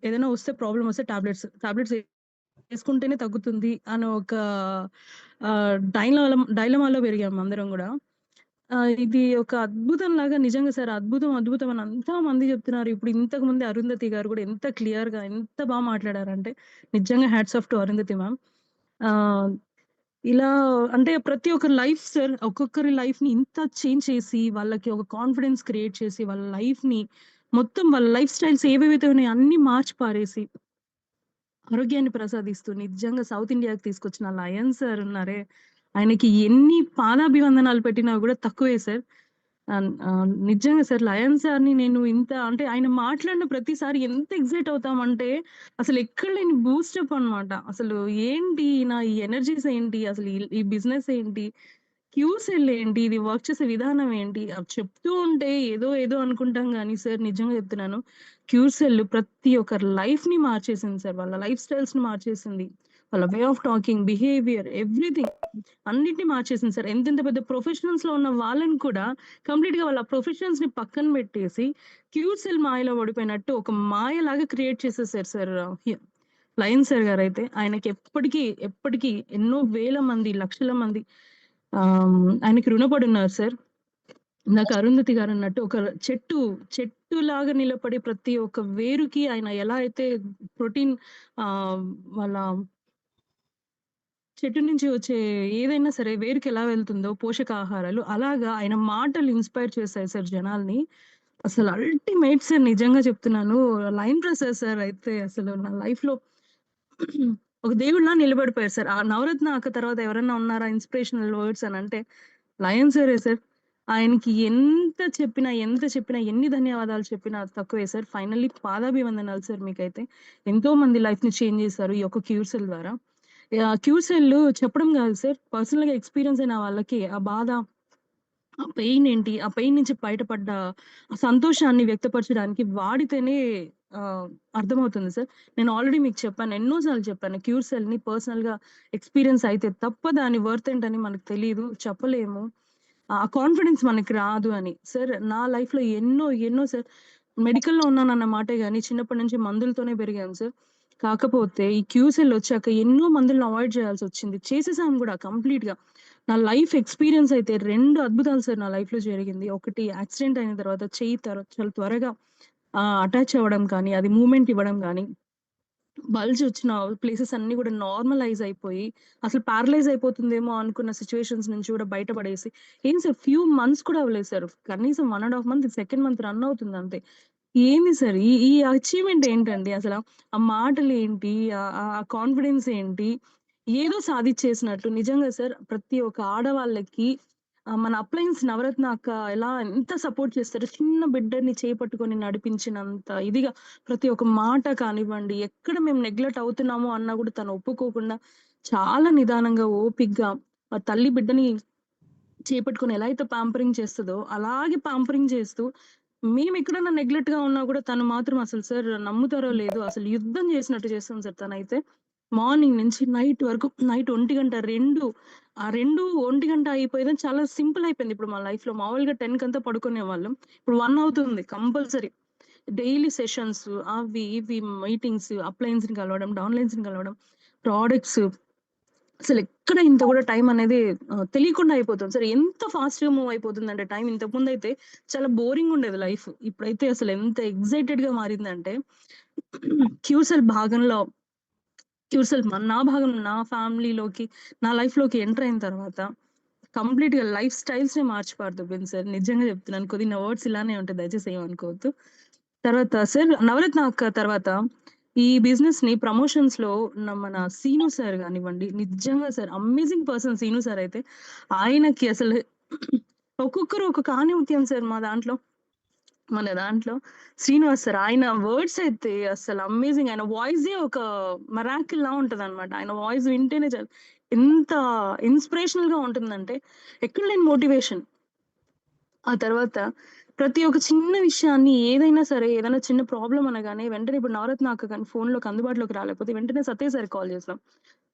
ఏదైనా వస్తే ప్రాబ్లమ్ వస్తే టాబ్లెట్స్ చేసుకుంటేనే తగ్గుతుంది అని ఒక డైలమాలో పెరిగాము అందరం గూడా. ఇది ఒక అద్భుతంలాగా నిజంగా సార్ అద్భుతం అని అంతా మంది చెప్తున్నారు. ఇప్పుడు ఇంతకు ముందే అరుంధతి గారు కూడా ఎంత క్లియర్‌గా ఎంత మాట్లాడారంటే నిజంగా hats off to Arundhati ma'am. ఆహ్, ఇలా అంటే ప్రతి ఒక్కరి లైఫ్ సార్ ఒక్కొక్కరి లైఫ్‌ని ఇంత చేంజ్ చేసి వాళ్ళకి ఒక కాన్ఫిడెన్స్ క్రియేట్ చేసి వాళ్ళ లైఫ్‌ని మొత్తం వాళ్ళ లైఫ్ స్టైల్స్ ఏవేవైతే ఉన్నాయో అన్నీ మార్చి పారేసి ఆరోగ్యాన్ని ప్రసాదిస్తూ నిజంగా సౌత్ ఇండియాకి తీసుకొచ్చిన లయన్ సార్ ఉన్నారే, ఆయనకి ఎన్ని పాదాభివందనాలు పెట్టినా గూడా తక్కువే సార్. నిజంగా సార్ లయన్ సార్‌ని నేను ఇంత అంటే ఆయన మాట్లాడిన ప్రతిసారి ఎంత ఎక్సైట్ అవుతామంటే, అసలు ఎక్కడ లేని బూస్టప్ అన్నమాట. అసలు ఏంటి ఈ ఎనర్జీస్ ఏంటి? అసలు ఈ బిజినెస్ ఏంటి? క్యూసెల్ ఏంటి? ఇది వర్క్ చేసే విధానం ఏంటి? అవి చెప్తూ ఉంటే ఏదో అనుకుంటాం గానీ సార్ నిజంగా చెప్తున్నాను. క్యూసెల్ ప్రతి ఒక్కరి లైఫ్‌ని మార్చేసింది సార్. వాళ్ళ లైఫ్ స్టైల్స్‌ని మార్చేసింది. వాళ్ళ way of talking, behaviour, everything అన్నిటిని మార్చేసింది సార్. ఎంతెంత పెద్ద ప్రొఫెషనల్స్ లో ఉన్న వాళ్ళని కూడా కంప్లీట్ గా వాళ్ళ ప్రొఫెషనల్స్ ని పక్కన పెట్టేసి క్యూట్ సెల్ మాయలో పడిపోయినట్టు ఒక మాయలాగా క్రియేట్ చేసేసారు సార్. లయన్ సార్ గారు అయితే ఆయనకి ఎప్పటికీ ఎన్నో వేల మంది, లక్షల మంది ఆయనకి రుణపడి ఉన్నారు సార్. ఇందాక అరుంధతి గారు అన్నట్టు ఒక చెట్టు లాగా నిలబడి ప్రతి ఒక్క వేరుకి ఆయన ఎలా అయితే ప్రోటీన్ వాళ్ళ చెట్టు నుంచి వచ్చే ఏదైనా సరే వేరుకి ఎలా వెళ్తుందో పోషకాహారాలు, అలాగా ఆయన మాటలు ఇన్స్పైర్ చేశాయి సార్ జనాల్ని. అసలు అల్టిమేట్ సార్, నిజంగా చెప్తున్నాను. లయన్ ప్రసాద్ సార్ అయితే అసలు నా లైఫ్ లో ఒక దేవుడిలా నిలబడిపోయారు సార్. ఆ నవరత్న అక్క తర్వాత ఎవరన్నా ఉన్నారా ఇన్స్పిరేషనల్ వర్డ్స్ అని అంటే లయన్ సారే సార్. ఆయనకి ఎంత చెప్పినా ఎన్ని ధన్యవాదాలు చెప్పినా తక్కువే సార్. ఫైనల్లీ పాదాభివందనాలు సార్ మీకైతే. ఎంతో మంది లైఫ్ ని చేంజ్ చేశారు ఈ యొక్క క్యూర్సెల్ ద్వారా. క్యూర్సెల్ చెప్పడం కాదు సార్, పర్సనల్ గా ఎక్స్పీరియన్స్ అయిన వాళ్ళకి ఆ బాధ, ఆ పెయిన్ ఏంటి, ఆ పెయిన్ నుంచి బయటపడ్డ ఆ సంతోషాన్ని వ్యక్తపరచడానికి వాడితేనే అర్థమవుతుంది సార్. నేను ఆల్రెడీ మీకు చెప్పాను, ఎన్నో సార్లు చెప్పాను. క్యూర్సెల్ ని పర్సనల్ గా ఎక్స్పీరియన్స్ అయితే తప్ప దాని వర్త్ ఏంటని మనకు తెలియదు, చెప్పలేము. ఆ కాన్ఫిడెన్స్ మనకి రాదు అని. సార్ నా లైఫ్ లో ఎన్నో సార్, మెడికల్ లో ఉన్నానన్న మాటే గానీ చిన్నప్పటి నుంచి మందులతోనే పెరిగాను సార్. కాకపోతే ఈ క్యూసెల్ వచ్చాక ఎన్నో మందులను అవాయిడ్ చేయాల్సి వచ్చింది. చేసేసాం కూడా కంప్లీట్ గా. నా లైఫ్ ఎక్స్పీరియన్స్ అయితే 2 అద్భుతాలు సార్ నా లైఫ్ లో జరిగింది. ఒకటి యాక్సిడెంట్ అయిన తర్వాత చెయ్యి చాలా త్వరగా అటాచ్ అవ్వడం కానీ, అది మూవ్‌మెంట్ ఇవ్వడం గానీ, బల్జ్ వచ్చిన ప్లేసెస్ అన్నీ కూడా నార్మలైజ్ అయిపోయి, అసలు పారలైజ్ అయిపోతుందేమో అనుకున్న సిట్యుయేషన్స్ నుంచి కూడా బయటపడేసి, ఏం సార్ ఫ్యూ మంత్స్ కూడా అవ్వలేదు సార్. కనీసం 1 ½ మంత్, సెకండ్ మంత్ రన్ అవుతుంది అంతే. ఏంది సార్ ఈ ఈ అచీవ్‌మెంట్ ఏంటండి అసల? ఆ మాటలేంటి? ఆ కాన్ఫిడెన్స్ ఏంటి? ఏదో సాధిచ్చేసినట్టు. నిజంగా సార్ ప్రతి ఒక్క ఆడవాళ్ళకి మన అప్లయన్స్ నవరత్న అక్క ఎంత సపోర్ట్ చేస్తారో, చిన్న బిడ్డని చేపట్టుకొని నడిపించినంత ఇదిగా ప్రతి ఒక్క మాట కానివ్వండి, ఎక్కడ మేము నెగ్లెక్ట్ అవుతున్నామో అన్నా కూడా తను ఒప్పుకోకుండా చాలా నిదానంగా, ఓపికగా ఆ తల్లి బిడ్డని చేపట్టుకొని ఎలా అయితే పాంపరింగ్ చేస్తదో, అలాగే పాంపరింగ్ చేస్తూ, మేమెక్కడన్నా నెగ్లెక్ట్‌గా ఉన్నా కూడా తను మాత్రం అసలు సార్ నమ్ముతారో లేదో అసలు యుద్ధం చేసినట్టు చేస్తుంది సార్ తనైతే. మార్నింగ్ నుంచి నైట్ వరకు, నైట్ 1:00, 2 2, 1:00 అయిపోయేదని చాలా సింపుల్ అయిపోయింది ఇప్పుడు మా లైఫ్‌లో. మామూలుగా 10 కంతా పడుకునేవాళ్ళం. ఇప్పుడు 1 అవుతుంది కంపల్సరీ. డైలీ సెషన్స్ అవి, ఇవి మీటింగ్స్, అప్లయన్స్‌ని కలవడం, డౌన్‌లైన్స్‌ని కలవడం, ప్రొడక్ట్స్, అసలెక్కడ ఇంత కూడా టైం అనేది తెలియకుండా అయిపోతుంది సార్. ఎంత ఫాస్ట్‌గా మూవ్ అయిపోతుందంటే టైం. ఇంతకుముందయితే చాలా బోరింగ్ ఉండేది లైఫ్. ఇప్పుడైతే అసలు ఎంత ఎక్సైటెడ్‌గా మారిందంటే క్యూసెల్ భాగంలో నా భాగం నా ఫ్యామిలీలోకి, నా లైఫ్‌లోకి ఎంటర్ అయిన తర్వాత కంప్లీట్‌గా లైఫ్ స్టైల్స్‌నే మార్చి పారదోబ్బింది సార్. నిజంగా చెప్తున్నాను. కొద్దిగా నా వర్డ్స్ ఇలానే ఉంటాయి. దయచేసి ఏమనుకోవద్దు. తర్వాత సార్ నవరత్న అక్క తర్వాత ఈ బిజినెస్‌ని ప్రమోషన్స్‌లో మన సీను సార్ గానివ్వండి, నిజంగా sir amazing person Seenu sir అయితే. ఆయనకి అసలు ఒక్కొక్కరు ఒక్కొక్క ఆణిముత్యం సార్ మన దాంట్లో. శ్రీనివాస్ సార్ ఆయన వర్డ్స్ అయితే అసలు అమేజింగ్. ఆయన వాయిసే ఒక మిరాకిల్‌లా ఉంటదనమాట. ఆయన వాయిస్ వింటేనే చాలు ఎంత ఇన్స్పిరేషనల్‌గా ఉంటుందంటే ఎక్కడ లేని మోటివేషన్. ఆ తర్వాత ప్రతి ఒక్క చిన్న విషయాన్ని ఏదైనా సరే, ఏదైనా చిన్న ప్రాబ్లమ్ అనగానే వెంటనే ఇప్పుడు నవరత్న అక్క గాని ఫోన్‌లోకి అందుబాటులోకి రాలేకపోతే వెంటనే సత్య సార్‌కి కాల్ చేస్తాం.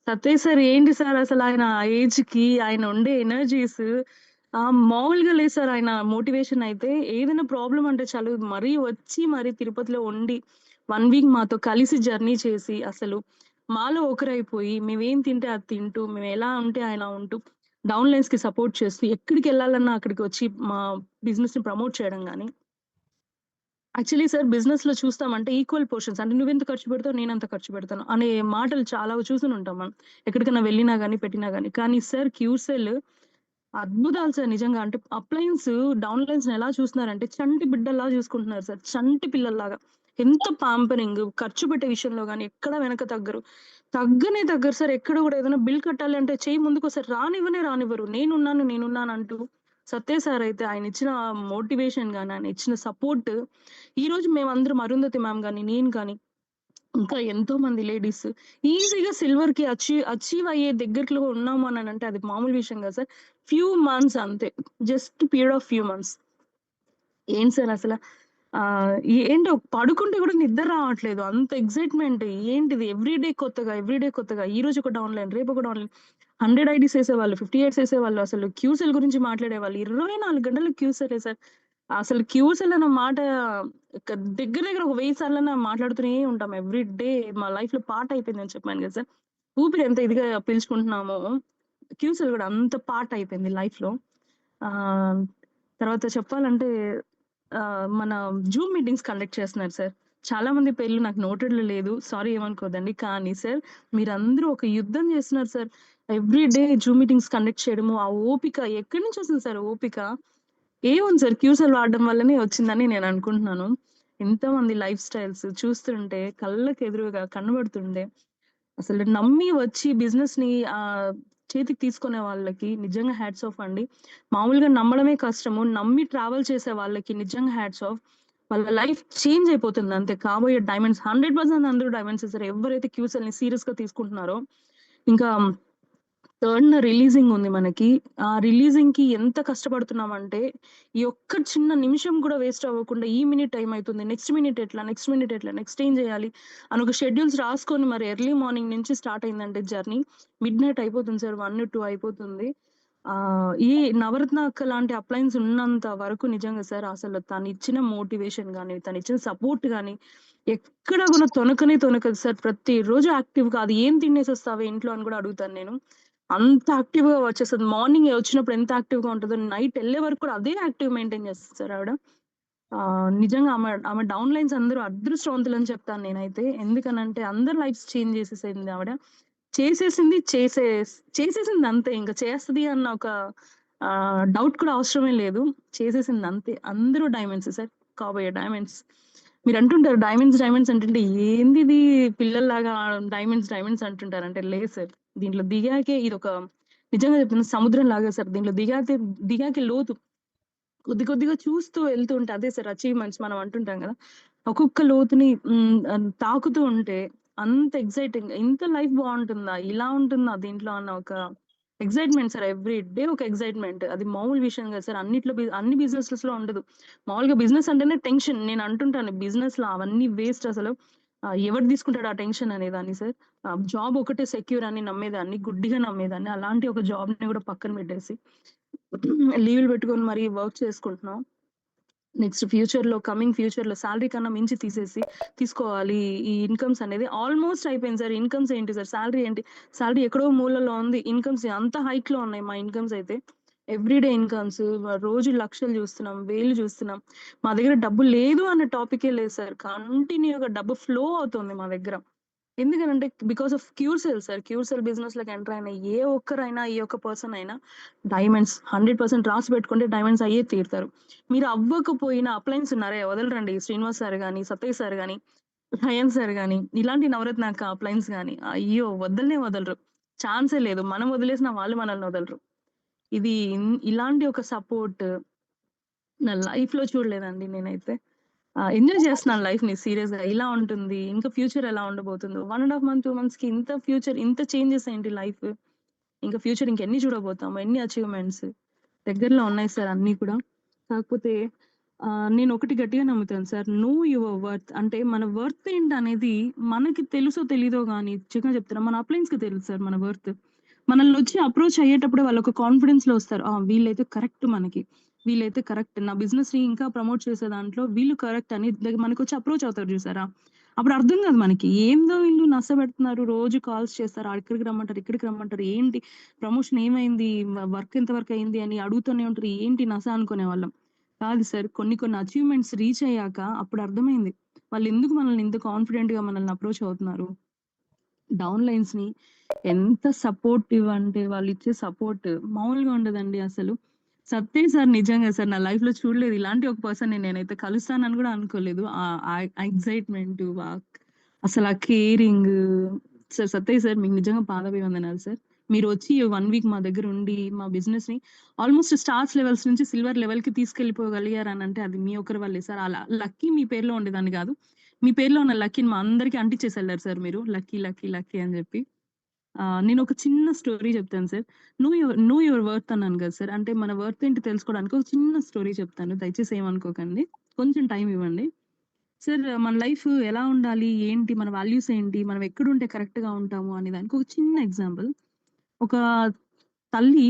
సత్య సార్ ఏంటి సార్ అసలు ఆయన ఏజ్‌కి ఆయన ఉండే ఎనర్జీస్ మామూలుగా లేదు సార్ ఆయన మోటివేషన్ అయితే. ఏదైనా ప్రాబ్లమ్ అంటే చాలు మరీ తిరుపతిలో ఉండి 1 వీక్ మాతో కలిసి జర్నీ చేసి అసలు మాలో ఒకరైపోయి మేమేం తింటే అది తింటూ, మేమెలా ఉంటే అలా ఉంటూ డౌన్‌లైన్స్‌కి సపోర్ట్ చేస్తూ ఎక్కడికెళ్ళాలన్నా అక్కడికి వచ్చి మా బిజినెస్‌ని ప్రమోట్ చేయడం గాని, యాక్చువల్లీ సార్ బిజినెస్‌లో చూస్తామంటే ఈక్వల్ పోర్షన్స్ అంటే నువ్వెంత ఖర్చు పెడతావు, నేనంత ఖర్చు పెడతాను అనే మాటలు చాలా చూసునుంటాం మనం. ఎక్కడికైనా వెళ్ళినా గాని, పెట్టినా గాని. కానీ సార్ క్యూసెల్ అద్భుతాలు సార్ నిజంగా. అంటే అప్లయన్స్ డౌన్‌లైన్స్‌ని ఎలా చూస్తున్నారంటే చంటి బిడ్డల్లా చూసుకుంటున్నారు సార్. చంటి పిల్లల్లాగా. ఎంత పాంపరింగ్, ఖర్చు పెట్టే విషయంలో గాని ఎక్కడ వెనక తగ్గరు. తగ్గరు సార్. ఎక్కడ కూడా ఏదైనా బిల్ కట్టాలి అంటే చెయ్యి ముందుకోసారి రానివ్వరు. నేనున్నానంటూ సత్య సార్ అయితే ఆయన ఇచ్చిన మోటివేషన్ గాని, ఆయన ఇచ్చిన సపోర్ట్ ఈరోజు మేమందరం అరుంధతి మ్యామ్ గాని, నేను కానీ ఇంకా ఎంతో మంది లేడీస్ ఈజీగా సిల్వర్‌కి అచీవ్ అయ్యే దగ్గరలో ఉన్నాము అనంటే అది మామూలు విషయం కాదు సార్. ఫ్యూ మంత్స్ అంతే. Just period of few months. ఏంటి సార్ అసల ఏంటో పడుకుంటే కూడా నిద్ర రావట్లేదు. అంత ఎక్సైట్‌మెంట్ ఏంటిది ఎవ్రీడే కొత్తగా, ఎవ్రీడే కొత్తగా. ఈరోజు ఒక డౌన్‌లైన్, రేపు ఒక డౌన్‌లైన్. 100 ఐడీస్ ఏసేవాళ్ళు, 50 ఎయిడ్స్ ఏసేవాళ్ళు. అసలు క్యూసెల్ గురించి మాట్లాడేవాళ్ళు. 24 గంటలు క్యూసెలే సార్. అసలు క్యూసెల్ అన్న మాట ఒక దగ్గర దగ్గర ఒక 1000 సార్లన్నా మాట్లాడుతూనే ఉంటాం. ఎవ్రీ డే మా లైఫ్‌లో పార్ట్ అయిపోయిందని చెప్పాను కదా సార్. ఊపిరి ఎంత ఇదిగా పీల్చుకుంటున్నామో, క్యూసెల్ కూడా అంత పార్ట్ అయిపోయింది లైఫ్‌లో. ఆహ్, తర్వాత చెప్పాలంటే మన జూమ్ మీటింగ్స్ కండక్ట్ చేస్తున్నారు సార్. చాలా మంది పేర్లు నాకు నోటెడ్‌లో లేదు. సారీ ఏమనుకోవద్దండి. కానీ సార్ మీరందరూ ఒక యుద్ధం చేస్తున్నారు sir. Every day Zoom meetings conduct చేయడము, ఆ ఓపిక ఎక్కడి నుంచి వస్తుంది సార్ ఓపిక? ఏముంది సార్ క్యూసెల్ వాడడం వల్లనే వచ్చిందని నేను అనుకుంటున్నాను. ఎంతోమంది లైఫ్ స్టైల్స్ చూస్తుంటే కళ్ళకెదురుగా కనబడుతుండే అసలు నమ్మి వచ్చి బిజినెస్‌ని చేతికి తీసుకునే వాళ్ళకి నిజంగా హ్యాట్స్ ఆఫ్ అండి. మామూలుగా నమ్మడమే కష్టము. నమ్మి ట్రావెల్ చేసే వాళ్ళకి నిజంగా హ్యాట్స్ ఆఫ్. వాళ్ళ లైఫ్ చేంజ్ అయిపోతుంది అంతే. కాబోయే డైమండ్స్ 100% అందరూ డైమండ్సే సార్. ఎవరైతే క్యూసెల్‌ని సీరియస్‌గా తీసుకుంటున్నారో. ఇంకా థర్డ్‌న రిలీజింగ్ ఉంది మనకి. ఆ రిలీజింగ్‌కి ఎంత కష్టపడుతున్నామంటే, ఈ ఒక్క చిన్న నిమిషం కూడా వేస్ట్ అవ్వకుండా ఈ మినిట్ టైమ్ అయితుంది. నెక్స్ట్ మినిట్ ఎట్లా? నెక్స్ట్ మినిట్ ఎట్లా? నెక్స్ట్ ఏం చేయాలి? అని ఒక షెడ్యూల్స్ రాసుకొని మరి ఎర్లీ మార్నింగ్ నుంచి స్టార్ట్ అయిందంటే జర్నీ మిడ్‌నైట్ అయిపోతుంది సార్. 1, 2 అయిపోతుంది. ఈ నవరత్న అక్క లాంటి అప్లయన్స్ ఉన్నంత వరకు నిజంగా సార్ అసలు తనిచ్చిన మోటివేషన్ గాని, తనిచ్చిన సపోర్ట్ గాని ఎక్కడ కూడా తొణకనే తొణకదు సార్. ప్రతిరోజు యాక్టివ్‌గా అది ఏం తినేసొస్తావే ఇంట్లో అని కూడా అడుగుతాను నేను. అంత యాక్టివ్‌గా వచ్చేస్తది. మార్నింగ్ వచ్చినప్పుడు ఎంత యాక్టివ్‌గా ఉంటదో, నైట్ ఎళ్ళే వరకు కూడా అదే యాక్టివ్ మెయింటైన్ చేస్తది సార్ ఆవిడ. నిజంగా ఆమె డౌన్ లైన్స్ అందరూ అదృష్టవంతులని చెప్తాను నేనైతే. ఎందుకనంటే అందరి లైఫ్స్ చేంజ్ చేసేసింది ఆవిడ. చేసేసింది చేసేసింది అంతే. ఇంక చేస్తది అన్న ఒక డౌట్ కూడా అవసరమే లేదు. చేసేసింది అంతే. అందరూ డైమండ్సే సార్. కాబోయే డైమండ్స్. మీరంటుంటారు డైమండ్స్ అంటుంటే ఏందిది పిల్లల్లాగా డైమండ్స్ అంటుంటారు. అంటే లేదు సార్. దీంట్లో దిగాకే ఇదొక నిజంగా చెప్తున్నా సముద్రం లాగా సార్. దీంట్లో దిగాకే లోతు. కొద్ది కొద్దిగా చూస్తూ వెళ్తూ ఉంటే అదే సార్ అచీవ్‌మెంట్స్ మనం అంటుంటాం గదా! ఒక్కొక్క లోతుని తాకుతూ ఉంటే అంత ఎక్సైటింగ్ ఇంత లైఫ్ బావుంటుందా? ఇలా ఉంటుందా దీంట్లో అన్న ఒక ఎక్సైట్‌మెంట్ సార్. ఎవ్రీ డే ఒక ఎక్సైట్‌మెంట్. అది మామూలు విషయం గాదు సార్. అన్ని బిజినెసెస్‌లో ఉండదు. మామూలుగా బిజినెస్ అంటేనే టెన్షన్. నేను అంటుంటాను బిజినెస్‌లో అవన్నీ వేస్ట్ అసలు. ఎవడు తీసుకుంటాడు ఆ టెన్షన్ అనేదాన్ని సార్. జాబ్ ఒకటే సెక్యూర్ అని నమ్మేదాన్ని. గుడ్డిగా నమ్మేదాన్ని. అలాంటి ఒక జాబ్‌ని గూడా పక్కన పెట్టేసి లీవ్‌లు పెట్టుకొని మరీ వర్క్ చేసుకుంటున్నాం. నెక్స్ట్ కమింగ్ ఫ్యూచర్‌లో సాలరీ కన్నా మించి తీసుకోవాలి. ఈ ఇన్‌కమ్స్ అనేది ఆల్‌మోస్ట్ అయిపోయింది సార్. ఇన్‌కమ్స్ ఏంటి సార్? సాలరీ ఏంటి? సాలరీ ఎక్కడో మూలలో ఉంది. ఇన్‌కమ్స్ అంత హైక్‌లో ఉన్నాయి మా ఇన్‌కమ్స్ అయితే. ఎవ్రీడే ఇన్‌కమ్స్ రోజు లక్షలు చూస్తున్నాం, వేలు చూస్తున్నాం. మా దగ్గర డబ్బు లేదు అన్న టాపికే లేదు సార్. కంటిన్యూ‌గా డబ్బు ఫ్లో అవుతుంది మా దగ్గర. ఎందుకనంటే బికాస్ ఆఫ్ క్యూర్సెల్ సార్. క్యూర్సెల్ బిజినెస్‌లోకి ఎంటర్ అయిన ఏ ఒక్కరైనా, ఏ ఒక్క పర్సన్ అయినా డైమండ్స్ 100% రాసి పెట్టుకుంటే డైమండ్స్ అయ్యే తీరుతారు. మీరు అవ్వకపోయినా అప్లయన్స్ ఉన్నారే వదలరండి. శ్రీనివాస్ సార్ గాని, సతీష్ సార్ గాని, హయన్ సార్ గాని, ఇలాంటి నవరత్నాక అప్లయన్స్ గాని అయ్యో! వదలనే వదలరు. ఛాన్సే లేదు. మనం వదిలేసినా వాళ్ళు మనల్ని వదలరు. ఇది ఇలాంటి ఒక సపోర్ట్ నా లైఫ్‌లో చూడలేదండి నేనైతే. ఎంజాయ్ చేస్తున్నాను లైఫ్‌ని సీరియస్‌గా. ఇలా ఉంటుంది. ఇంకా ఫ్యూచర్ ఎలా ఉండబోతుందో. 1 ½ మంత్, 2 మంత్స్‌కి ఇంత చేంజెస్ ఏంటి లైఫ్. ఇంకా ఫ్యూచర్ ఇంకెన్ని చూడబోతాము. ఎన్ని అచీవ్‌మెంట్స్. దగ్గరలో ఉన్నాయి సార్ అన్నీ కూడా. కాకపోతే నేనొకటి గట్టిగా నమ్ముతాను సార్. No your worth. అంటే మన వర్త్ ఏంటనేది మనకి తెలుసో తెలీదో గాని నిజంగా చెప్తున్నా మన అప్లయన్స్‌కి తెలుసు సార్ మన వర్త్. మనల్నొచ్చి అప్రోచ్ అయ్యేటప్పుడు వాళ్ళొక కాన్ఫిడెన్స్‌లో వస్తారు. వీళ్ళైతే కరెక్ట్ మనకి. వీళ్ళైతే కరెక్ట్. నా బిజినెస్‌ని ఇంకా ప్రమోట్ చేసే దాంట్లో వీళ్ళు కరెక్ట్ అని మనకొచ్చి అప్రోచ్ అవుతారు చూసారా? అప్పుడు అర్థం కాదు మనకి. ఏందో వీళ్ళు నసపెడుతున్నారు. రోజు కాల్స్ చేస్తారు. అక్కడికి రమ్మంటారు, ఇక్కడికి రమ్మంటారు. ఏంటి ప్రమోషన్ ఏమైంది? వర్క్ ఎంత వరకు అయింది అని అడుగుతూనే ఉంటారు. ఏంటి నస అనుకునేవాళ్ళం. కాదు సార్. కొన్ని కొన్ని అచీవ్‌మెంట్స్ రీచ్ అయ్యాక అప్పుడు అర్థమైంది. వాళ్ళెందుకు మనల్ని ఇంత కాన్ఫిడెంట్‌గా మనల్ని అప్రోచ్ అవుతున్నారు. డౌన్ లైన్స్‌ని ఎంత సపోర్టివ్ అంటే వాళ్ళిచ్చే సపోర్ట్ మామూలుగా ఉండదండి అసలు. సత్తే సార్ నిజంగా సార్ నా లైఫ్‌లో చూడలేదు. ఇలాంటి ఒక పర్సన్‌ని నేనైతే కలుస్తానని గూడా అనుకోలేదు. ఎక్సైట్‌మెంటు అసలు ఆ కేరింగ్ సార్ సత్తయ్య సార్ మీకు నిజంగా పాదాభివందనాలు సార్. మీరొచ్చి 1 వీక్ మా దగ్గర ఉండి మా బిజినెస్‌ని ఆల్‌మోస్ట్ స్టార్స్ లెవెల్స్ నుంచి సిల్వర్ లెవెల్‌కి తీసుకెళ్ళిపోగలిగారనంటే అది మీ ఒక్కరి వల్లే సార్. అలా లక్కీ మీ పేరులో ఉండేదాన్ని గాదు. మీ పేరులో ఉన్న లక్కీని మా అందరికి అంటించేసెళ్లారు సార్ మీరు. లక్కీ అని జెప్పి. నేను ఒక చిన్న స్టోరీ చెప్తాను సార్. నో యువర్ వర్త్ అన్నాను కదా సార్. అంటే మన వర్త్ ఏంటి తెలుసుకోవడానికి ఒక చిన్న స్టోరీ చెప్తాను. దయచేసి ఏమనుకోకండి. కొంచెం టైం ఇవ్వండి. సార్ మన లైఫ్ ఎలా ఉండాలి? ఏంటి? మన వాల్యూస్ ఏంటి? మనం ఎక్కడుంటే కరెక్ట్‌గా ఉంటాము అనే దానికి ఒక చిన్న ఎగ్జాంపుల్. ఒక తల్లి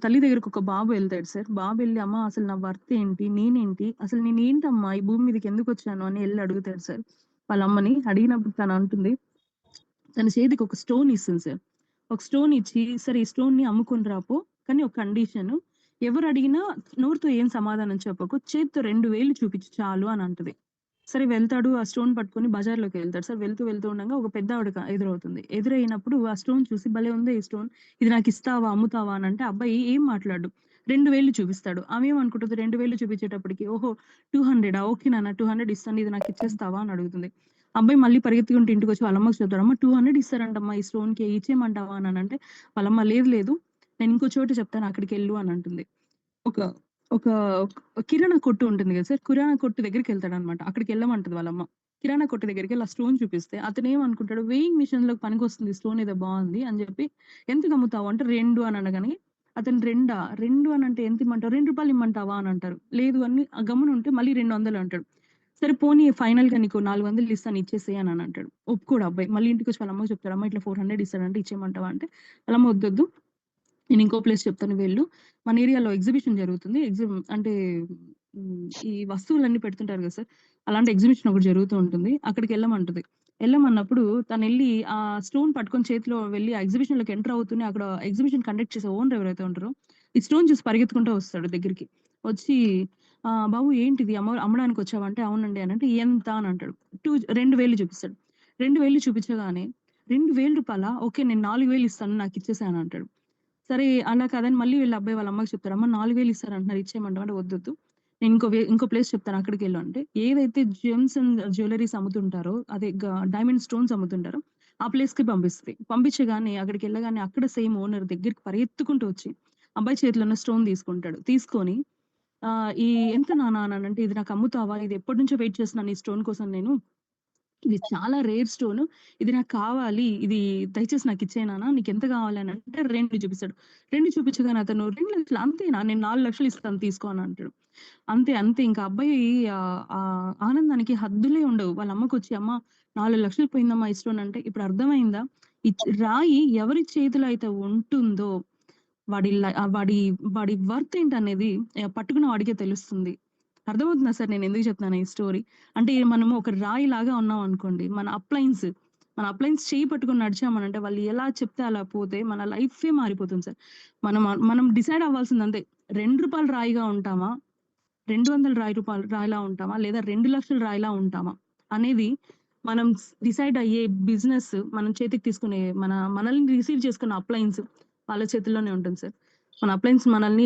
తల్లి దగ్గరకు ఒక బాబు వెళ్తాడు సార్. బాబు వెళ్లి, "అమ్మ అసలు నా వర్త్ ఏంటి? నేనేంటి? అసలు నేనేంటమ్మా ఈ భూమి మీదకి ఎందుకొచ్చాను?" అని ఎళ్లి అడుగుతాడు సార్ వాళ్ళ అమ్మని. అడిగినప్పుడు తను అంటుంది, తన చేతికి ఒక స్టోన్ ఇస్తుంది సార్. ఒక స్టోన్ ఇచ్చి, "సరే ఈ స్టోన్‌ని అమ్ముకొని రాపో. కానీ ఒక కండిషను. ఎవరు అడిగినా నోరుతో ఏం సమాధానం చెప్పకు. చేత్తో 2 వేళ్ళు చూపించు చాలు" అని అంటది. సరే వెళ్తాడు. ఆ స్టోన్ పట్టుకొని బజార్‌లోకి వెళ్తాడు సార్. వెళ్తూ ఉండంగా ఒక పెద్దావిడ ఎదురవుతుంది. ఎదురైనప్పుడు ఆ స్టోన్ చూసి, "భలే ఉందే ఈ స్టోన్. ఇది నాకిస్తావా? అమ్ముతావా?" అని అంటే అబ్బాయి ఏం మాట్లాడడు. 2 వేళ్ళు చూపిస్తాడు. ఆమె ఏమనుకుంటది 2 వేళ్ళు చూపించేటప్పటికి, "ఓహో! 200 ఓకే నాన్న 200 ఇస్తాను. ఇది నాకిచ్చేస్తావా?" అని అడుగుతుంది. అబ్బాయి మళ్ళీ పరిగెత్తుకుంటూ ఇంటికొచ్చి వాళ్ళ అమ్మకి చెప్తాడు. "అమ్మ 200 ఇస్తారంటమ్మా ఈ స్టోన్‌కి ఇచ్చేయమంటావా?" అని అంటే వాళ్ళమ్మ, "లేదు లేదు. నేను ఇంకో చోట చెప్తాను అక్కడికెళ్ళు" అని అంటుంది. ఒక ఒక కిరాణా కొట్టు ఉంటుంది గదా సార్. కిరాణా కొట్టు దగ్గరికెళ్తాడనమాట. అక్కడికెళ్ళమంటది వాళ్ళమ్మ. కిరాణా కొట్టు దగ్గరికెళ్ళి ఆ స్టోన్ చూపిస్తే అతనేమనుకుంటాడు, వేయింగ్ మిషన్‌లోకి పనికొస్తుంది స్టోన్ ఏదో బావుంది అని జెప్పి, "ఎంతకమ్ముతావు?" అంటే 2 అని అనగానే అతను 2 అనంటే ఎంతిమ్మంటావు? "రూ. 2 ఇమ్మంటావా?" అని అంటారు. లేదు అని గమ్మునుంటే మళ్ళీ 200 అంటాడు. సరే పోనీ ఫైనల్‌గా నీకు 400 ఇస్తాను ఇచ్చేసేయి అని అంటాడు. ఒప్పుకోడు అబ్బాయి. మళ్ళీ ఇంటికొచ్చి వాళ్ళ అమ్మకి చెప్తాడు. "అమ్మ ఇట్లా 400 ఇస్తాడంటే ఇచ్చేయమంటావా?" అంటే వాళ్ళమ్మ, "వద్దొద్దు. నేను ఇంకో ప్లేస్ చెప్తాను వెళ్ళు. మన ఏరియాలో ఎగ్జిబిషన్ జరుగుతుంది. అంటే ఈ వస్తువులన్నీ పెడుతుంటారు గదా సార్! అలాంటి ఎగ్జిబిషన్ ఒకటి జరుగుతూ ఉంటుంది. అక్కడికెళ్ళమంటది. ఎళ్ళమన్నప్పుడు తనెళ్ళి ఆ స్టోన్ పట్టుకొని చేతిలో వెళ్ళి ఆ ఎగ్జిబిషన్‌లోకి ఎంటర్ అవుతూనే అక్కడ ఎగ్జిబిషన్ కండక్ట్ చేసే ఓనర్ ఎవరైతే ఉంటారో, ఈ స్టోన్ చూసి పరిగెత్తుకుంటూ వస్తాడు దగ్గరికి. వచ్చి "బాబు ఏంటిది అమ్మడానికొచ్చావా?" అంటే "అవునండి" అనంటే "ఎంత?" అని అంటాడు. 2,000 చూపిస్తాడు. 2,000 చూపించగానే "రూ. 2,000 ఓకే. నేను 4,000 ఇస్తాను నాకిచ్చేసేయి" అని అంటాడు. సరే అలా కాదని మళ్ళీ వీళ్ళ అబ్బాయి వాళ్ళ అమ్మకి చెప్తారు. "అమ్మ 4,000 ఇస్తారంటున్నారు ఇచ్చేయమంటావా?" అంటే "వద్దొద్దు. నేను ఇంకో ప్లేస్ చెప్తాను అక్కడికెళ్ళు" అంటే ఏదైతే జెమ్స్ అండ్ జ్యువెల్లరీస్ అమ్ముతుంటారో అదే డైమండ్ స్టోన్స్ అమ్ముతుంటారో ఆ ప్లేస్‌కి పంపిస్తది. పంపించగానే అక్కడికెళ్ళగానే అక్కడ సేమ్ ఓనర్ దగ్గరికి పరిగెత్తుకుంటూ వచ్చి అబ్బాయి చేతిలో ఉన్న స్టోన్ తీసుకుంటాడు. తీసుకొని "ఈ ఎంత నాన్న" అని అంటే "ఇది నాకు అమ్ముతావా? ఇది ఎప్పటినుంచో వెయిట్ చేస్తున్నాను ఈ స్టోన్ కోసం నేను. ఇది చాలా రేర్ స్టోను. ఇది నాకు కావాలి. ఇది దయచేసి నాకిచ్చేయి నాన్న. నీకెంత కావాలి" అని అంటే 2 చూపిస్తాడు. 2 చూపించగానే అతను "2,00,000 అంతేనా? నేను 4,00,000 ఇస్తాను తీసుకో" అని అంటాడు. అంతే. అంతే. ఇంక అబ్బాయి ఆనందానికి హద్దులే ఉండవు. వాళ్ళ అమ్మకొచ్చి, "అమ్మ 4,00,000 పోయిందమ్మా ఈ స్టోన్" అంటే ఇప్పుడు అర్థమైందా? రాయి ఎవరి చేతిలో అయితే ఉంటుందో వాడి ల ఆహ్, వాడి వాడి వర్త్ ఏంటనేది పట్టుకున్న వాడికే తెలుస్తుంది. అర్థమవుతుందా సార్ నేనెందుకు చెప్తున్నాను ఈ స్టోరీ? అంటే మనము ఒక రాయిలాగా ఉన్నామనుకోండి. మన అప్లయన్స్ చెయ్యి పట్టుకొని నడిచామనంటే వాళ్ళు ఎలా చెప్తే అలా పోతే మన లైఫే మారిపోతుంది సార్. మనం డిసైడ్ అవ్వాల్సింది అంతే. రూ. 2 రాయిగా ఉంటామా? 200 రాయిలా ఉంటామా? లేదా 2,00,000 రాయిలా ఉంటామా? అనేది మనం డిసైడ్ అయ్యే బిజినెస్ మనం చేతికి తీసుకునే మనల్ని రిసీవ్ చేసుకున్న అప్లయన్స్ వాళ్ళ చేతుల్లోనే ఉంటుంది సార్. మన అప్లయన్స్ మనల్ని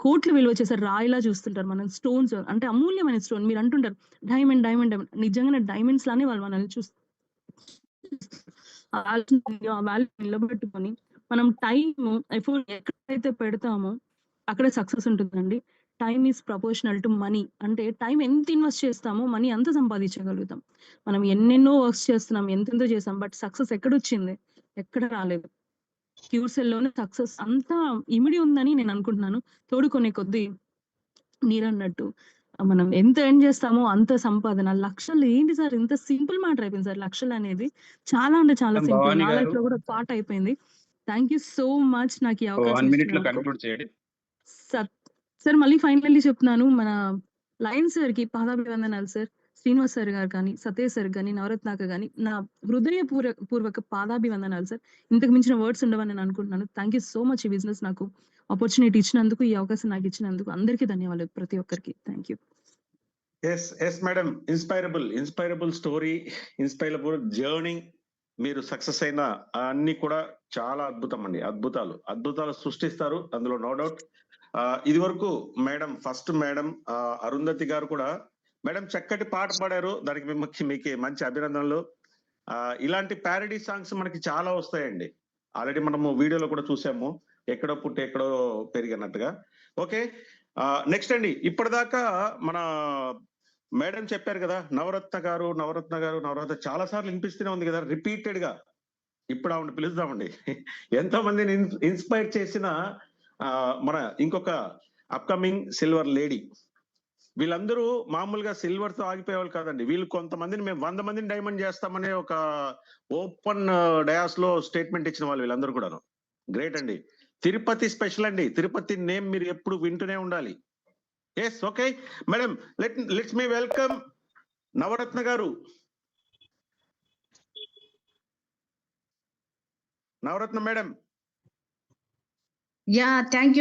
కోట్లు విలువ చేసే రాయిలా చూస్తుంటారు. మనం స్టోన్స్ అంటే అమూల్యమైన స్టోన్ మీరు అంటుంటారు డైమండ్, డైమండ్, డైమండ్. నిజంగానే డైమండ్స్ లానే వాళ్ళు మనల్ని ఆ వాల్యూ నిలబెట్టుకొని మనం టైము, ఎఫర్ట్ ఎక్కడైతే పెడతామో అక్కడే సక్సెస్ ఉంటుందండి. Time is proportional to money. అంటే టైమ్ ఎంత ఇన్వెస్ట్ చేస్తామో మనీ అంత సంపాదించగలుగుతాం. మనం ఎన్నెన్నో వర్క్స్ చేస్తున్నాం. ఎంతెంతో చేసాం. బట్ సక్సెస్ ఎక్కడొచ్చింది? ఎక్కడ రాలేదు. క్యూర్సెల్‌లోనే సక్సెస్ అంతా ఇమిడి ఉందని నేను అనుకుంటున్నాను. తోడుకొనే కొద్దీ మీరన్నట్టు మనం ఎంత ఎర్న్ చేస్తామో అంత సంపాదన. లక్షలు ఏంటి సార్ ఇంత సింపుల్ మ్యాటర్ అయిపోయింది సార్ లక్షలనేది. చాలా అంటే చాలా మేడం సింపుల్. భవాని నా గారు లైఫ్‌లో కూడా పార్ట్ అయిపోయింది. థాంక్ యూ సో మచ్ నాకు ఈ ఒక అవకాశం 1 మినిట్‌లో ఇచ్చినందుకు. కన్క్లూడ్ చేయండి. సర్ సార్ మళ్ళీ ఫైనల్లీ చెప్తున్నాను. మన లయన్ సార్‌కి పాదాభివందనాలు సార్. శ్రీనివాస్ సార్ గారు కానీ, సతీష్ సార్ గాని, నవరత్నాక గాని నా పూర్వక పాదాభివందనాలు సార్. ఇంతకు మించిన వర్డ్స్ ఉండవని నేను అనుకుంటున్నాను. థాంక్ యూ సో మచ్ ఈ బిజినెస్ నాకు ఆపర్చునిటీ ఇచ్చినందుకు, ఈ అవకాశం నాకిచ్చినందుకు అందరికీ ధన్యవాదాలు ప్రతి ఒక్కరికి. Thank you. Yes madam. Inspirable story, inspirable journey. మీరు సక్సెస్ అయిన అన్ని కూడా చాలా అద్భుతం అండి. అద్భుతాలు సృష్టిస్తారు. అందులో నో డౌట్. ఇది వరకు ఫస్ట్ మేడం అరుంధతి గారు కూడా మేడం చక్కటి పాట పాడారు. దానికి మీకు మంచి అభినందనలు. ఇలాంటి ప్యారడీ సాంగ్స్ మనకి చాలా వస్తాయండి. ఆల్రెడీ మనము వీడియోలో కూడా చూసాము. ఎక్కడో పుట్టి ఎక్కడో పెరిగినట్టుగా. ఓకే. నెక్స్ట్ అండి, ఇప్పటిదాకా మన మేడం చెప్పారు కదా, నవరత్న గారు చాలా సార్లు వినిపిస్తూనే ఉంది కదా రిపీటెడ్ గా. ఇప్పుడు ఆవిడ పిలుద్దామండి. ఎంతో మందిని ఇన్స్పైర్ చేసిన మన ఇంకొక అప్కమింగ్ సిల్వర్ లేడీ. వీళ్ళందరూ మామూలుగా సిల్వర్ తో ఆగిపోయేవాళ్ళు కాదండి. వీళ్ళు కొంతమందిని మేము 100 మందిని డైమండ్ చేస్తామనే ఒక ఓపెన్ డయాస్ లో స్టేట్మెంట్ ఇచ్చిన వాళ్ళు వీళ్ళందరూ కూడాను. గ్రేట్ అండి. తిరుపతి స్పెషల్ అండి. తిరుపతి నేమ్ మీరు ఎప్పుడు వింటూనే ఉండాలి. Yes, okay madam, let's me welcome Navaratna garu. Navaratna madam. Yeah, thank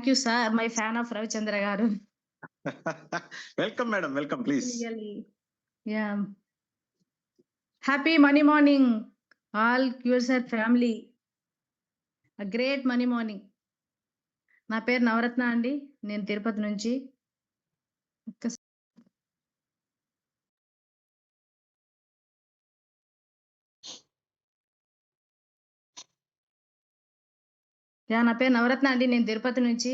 you, sir. My fan of Ravichandra garu. Welcome madam, welcome please. Really, yeah. Happy money morning, all QSR family. A great money morning. నా పేరు నవరత్న అండి. నేను తిరుపతి నుంచి. నా పేరు నవరత్న అండి. నేను తిరుపతి నుంచి.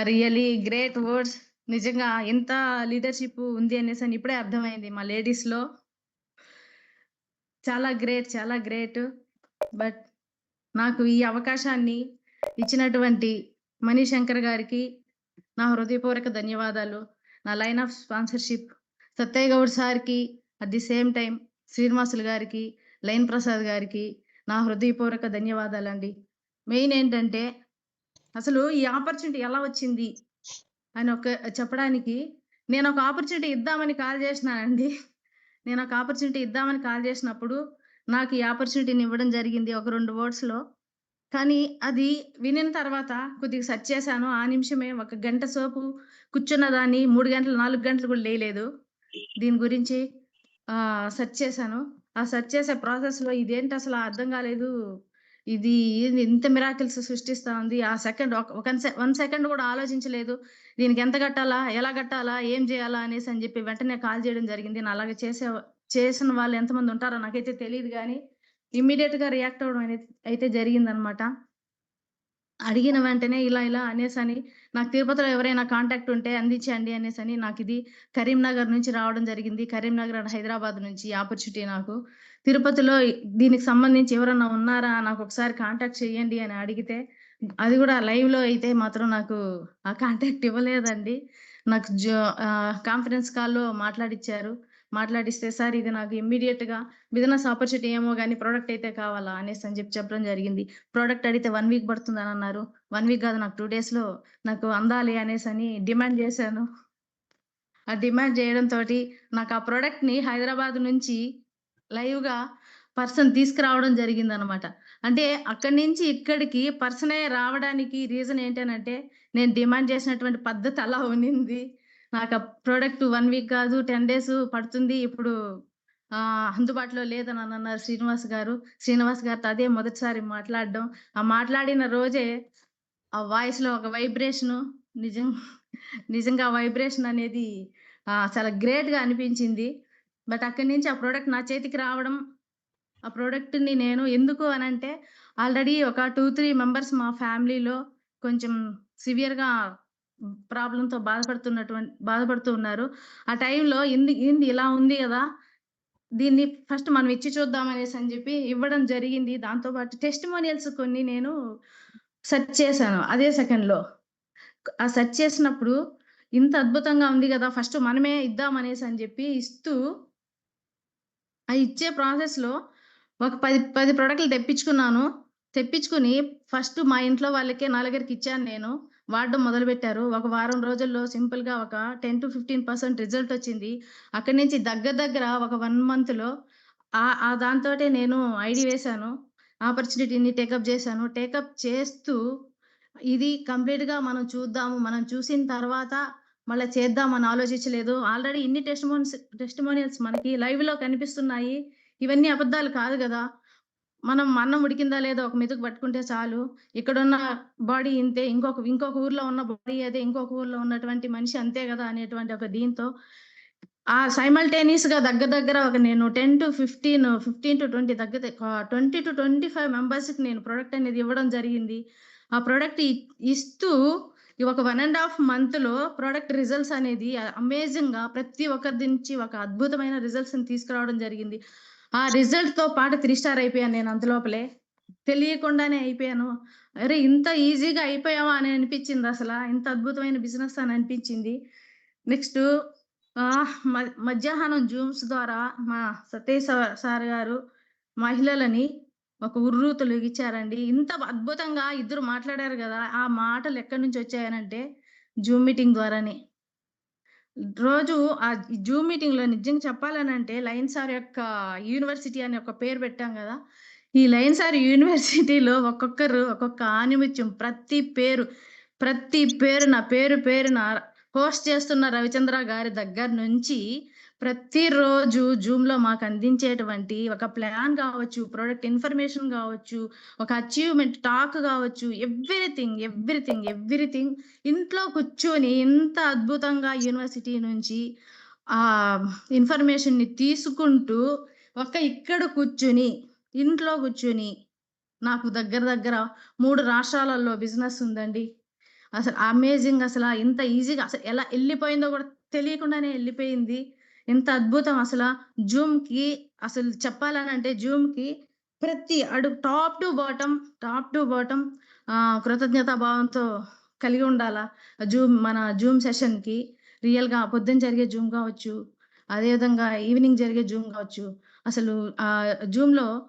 Really great words. నిజంగా ఎంత లీడర్షిప్ ఉంది అనేసి అని ఇప్పుడే అర్థమైంది మా లేడీస్ లో. చాలా గ్రేట్. బట్ నాకు ఈ అవకాశాన్ని ఇచ్చినటువంటి మణిశంకర్ గారికి నా హృదయపూర్వక ధన్యవాదాలు. నా line of sponsorship Sattaiah Goud సార్కి, at the same time Srinivasulu గారికి, లైన్ ప్రసాద్ గారికి నా హృదయపూర్వక ధన్యవాదాలండి. మెయిన్ ఏంటంటే అసలు ఈ ఆపర్చునిటీ ఎలా వచ్చింది అని చెప్పడానికి నేను ఒక ఆపర్చునిటీ ఇద్దామని కాల్ చేసినానండి. నేను ఒక ఆపర్చునిటీ ఇద్దామని కాల్ చేసినప్పుడు నాకు ఈ ఆపర్చునిటీని ఇవ్వడం జరిగింది ఒక 2 words లో. కానీ అది వినిన తర్వాత కొద్దిగా సెర్చ్ చేశాను. ఆ నిమిషమే 1 గంట సేపు కూర్చున్న దాన్ని 3 గంటలు 4 గంటలు కూడా లేయలేదు. దీని గురించి సెర్చ్ చేశాను. ఆ సెర్చ్ చేసే ప్రాసెస్లో ఇదేంటి అసలు అర్థం కాలేదు. ఇది ఇంత మిరాకిల్స్ సృష్టిస్తా ఉంది. ఆ సెకండ్ 1 సెకండ్ కూడా ఆలోచించలేదు. దీనికి ఎంత కట్టాలా, ఎలా కట్టాలా, ఏం చేయాలా అనేసి అని చెప్పి వెంటనే కాల్ చేయడం జరిగింది. నా అలాగే చేసిన వాళ్ళు ఎంతమంది ఉంటారో నాకైతే తెలియదు, కానీ ఇమ్మీడియట్ గా రియాక్ట్ అవ్వడం అయితే జరిగిందనమాట. అడిగిన వెంటనే ఇలా అనేసని, నాకు తిరుపతిలో ఎవరైనా కాంటాక్ట్ ఉంటే అందించండి అనేసని, నాకు ఇది కరీంనగర్ నుంచి రావడం జరిగింది. కరీంనగర్ అండ్ హైదరాబాద్ నుంచి ఆపర్చునిటీ నాకు. తిరుపతిలో దీనికి సంబంధించి ఎవరన్నా ఉన్నారా, నాకు ఒకసారి కాంటాక్ట్ చేయండి అని అడిగితే, అది కూడా లైవ్ లో అయితే మాత్రం నాకు ఆ కాంటాక్ట్ ఇవ్వలేదండి. నాకు కాన్ఫరెన్స్ కాల్లో మాట్లాడిస్తే, సార్ ఇది నాకు ఇమ్మీడియట్ గా బిజినెస్ ఆపర్చునిటీ ఏమో కానీ ప్రోడక్ట్ అయితే కావాలా అనేసి అని చెప్పడం జరిగింది. ప్రోడక్ట్ అడిగితే 1 వీక్ పడుతుంది అని అన్నారు. 1 వీక్ కాదు, నాకు 2 days లో నాకు అందాలి అనేసి అని డిమాండ్ చేశాను. ఆ డిమాండ్ చేయడం తోటి నాకు ఆ ప్రోడక్ట్ ని హైదరాబాద్ నుంచి లైవ్ గా పర్సన్ తీసుకురావడం జరిగింది అనమాట. అంటే అక్కడి నుంచి ఇక్కడికి పర్సనే రావడానికి రీజన్ ఏంటనంటే, నేను డిమాండ్ చేసినటువంటి పద్ధతి అలా ఉన్నింది. నాకు ఆ ప్రోడక్ట్ 1 వీక్ కాదు 10 days పడుతుంది. ఇప్పుడు అందుబాటులో లేదని అన్నారు శ్రీనివాస్ గారితో అదే మొదటిసారి మాట్లాడడం. ఆ మాట్లాడిన రోజే ఆ వాయిస్ లో ఒక వైబ్రేషన్, నిజంగా వైబ్రేషన్ అనేది చాలా గ్రేట్ గా అనిపించింది. బట్ అక్కడి నుంచి ఆ ప్రోడక్ట్ నా చేతికి రావడం, ఆ ప్రోడక్ట్ ని నేను ఎందుకు అనంటే, ఆల్రెడీ ఒక 2-3 మెంబర్స్ మా ఫ్యామిలీలో కొంచెం సివియర్ గా ప్రాబ్లంతో బాధపడుతూ ఉన్నారు. ఆ టైంలో ఏంది ఇలా ఉంది కదా, దీన్ని ఫస్ట్ మనం ఇచ్చి చూద్దాం అనేసి అని చెప్పి ఇవ్వడం జరిగింది. దాంతో పాటు టెస్టిమోనియల్స్ కొన్ని నేను సెర్చ్ చేశాను అదే సెకండ్ లో. ఆ సెర్చ్ చేసినప్పుడు ఇంత అద్భుతంగా ఉంది కదా, ఫస్ట్ మనమే ఇద్దాం అనేసి అని చెప్పి ఇస్తూ, ఆ ఇచ్చే ప్రాసెస్ లో ఒక 10 ప్రోడక్ట్లు తెప్పించుకుని ఫస్ట్ మా ఇంట్లో వాళ్ళకే 4 ఇచ్చాను. నేను వాడడం మొదలు పెట్టారు. ఒక వారం రోజుల్లో సింపుల్ గా ఒక 10-15% రిజల్ట్ వచ్చింది. అక్కడి నుంచి దగ్గర ఒక 1 month లో దాంతోటే నేను ఐడి వేశాను. ఆపర్చునిటీని టేకప్ చేశాను. టేకప్ చేస్తూ ఇది కంప్లీట్ గా మనం చూద్దాము, మనం చూసిన తర్వాత మళ్ళీ చేద్దామని ఆలోచించలేదు. ఆల్రెడీ ఇన్ని టెస్టిమోనియల్స్ మనకి లైవ్ లో కనిపిస్తున్నాయి. ఇవన్నీ అబద్ధాలు కాదు కదా. మనం అన్నం ఉడికిందా లేదా ఒక మెతుకు పట్టుకుంటే చాలు. ఇక్కడున్న బాడీ ఇంతే, ఇంకొక ఊర్లో ఉన్న బాడీ అదే, ఇంకొక ఊర్లో ఉన్నటువంటి మనిషి అంతే కదా అనేటువంటి ఒక దీంతో సైమల్టేనియస్ గా దగ్గర ఒక నేను 15-20 20-25 మెంబర్స్ కి నేను ప్రోడక్ట్ అనేది ఇవ్వడం జరిగింది. ఆ ప్రోడక్ట్ ఇస్తూ ఒక 1.5 month లో ప్రోడక్ట్ రిజల్ట్స్ అనేది అమేజింగ్ గా ప్రతి ఒక్కరి నుంచి ఒక అద్భుతమైన రిజల్ట్స్ తీసుకురావడం జరిగింది. ఆ రిజల్ట్‌తో పాటు 3 స్టార్ అయిపోయాను నేను అంతలోపలే. తెలియకుండానే అయిపోయాను. అరే! ఇంత ఈజీగా అయిపోయామా అని అనిపించింది అసల. ఇంత అద్భుతమైన బిజినెస్ అని అనిపించింది. నెక్స్టు మధ్యాహ్నం జూమ్స్ ద్వారా మా సతీష్ సార్ గారు మహిళలని ఒక ఉర్రూతలూగిచ్చారండి. ఇంత అద్భుతంగా ఇద్దరు మాట్లాడారు గదా! ఆ మాటలు ఎక్కడి నుంచి వచ్చాయనంటే జూమ్ మీటింగ్ ద్వారానే. రోజు ఈ జూమ్ మీటింగ్‌లో నిజంగా చెప్పాలనంటే లయన్ సార్ యొక్క యూనివర్సిటీ అని ఒక పేరు పెట్టాం గదా! ఈ లయన్ సార్ యూనివర్సిటీలో ఒక్కొక్కరు ఒక్కొక్క ఆణిముత్యం ప్రతి పేరున పేరు పేరున హోస్ట్ చేస్తున్న రవిచంద్ర గారి దగ్గర నుంచి ప్రతిరోజు జూమ్‌లో మాకు అందించేటువంటి ఒక ప్లాన్ గావచ్చు, ప్రొడక్ట్ ఇన్ఫర్మేషన్ గావచ్చు, ఒక అచీవ్‌మెంట్ టాక్ గావచ్చు, ఎవ్రీథింగ్ ఇంట్లో కూర్చొని ఇంత అద్భుతంగా యూనివర్సిటీ నుంచి ఇన్ఫర్మేషన్‌ని తీసుకుంటూ ఇక్కడ కూర్చొని, ఇంట్లో కూర్చొని నాకు దగ్గర దగ్గర 3 రాష్ట్రాలలో బిజినెస్ ఉందండి. అసలు అమేజింగ్ అసల ఇంత ఈజీగా అసలు ఎలా ఎళ్ళిపోయిందో గూడా తెలియకుండానే ఎళ్ళిపోయింది. ఎంత అద్భుతం అసల. జూమ్‌కి అసలు చెప్పాలనంటే జూమ్‌కి ప్రతి అడుగు టాప్ టు బాటమ్ కృతజ్ఞతా భావంతో కలిగి ఉండాలా. మన జూమ్ సెషన్‌కి రియల్‌గా పొద్దున జరిగే జూమ్ గావచ్చు, అదేవిధంగా ఈవినింగ్ జరిగే జూమ్ గావచ్చు. అసలు జూమ్‌లో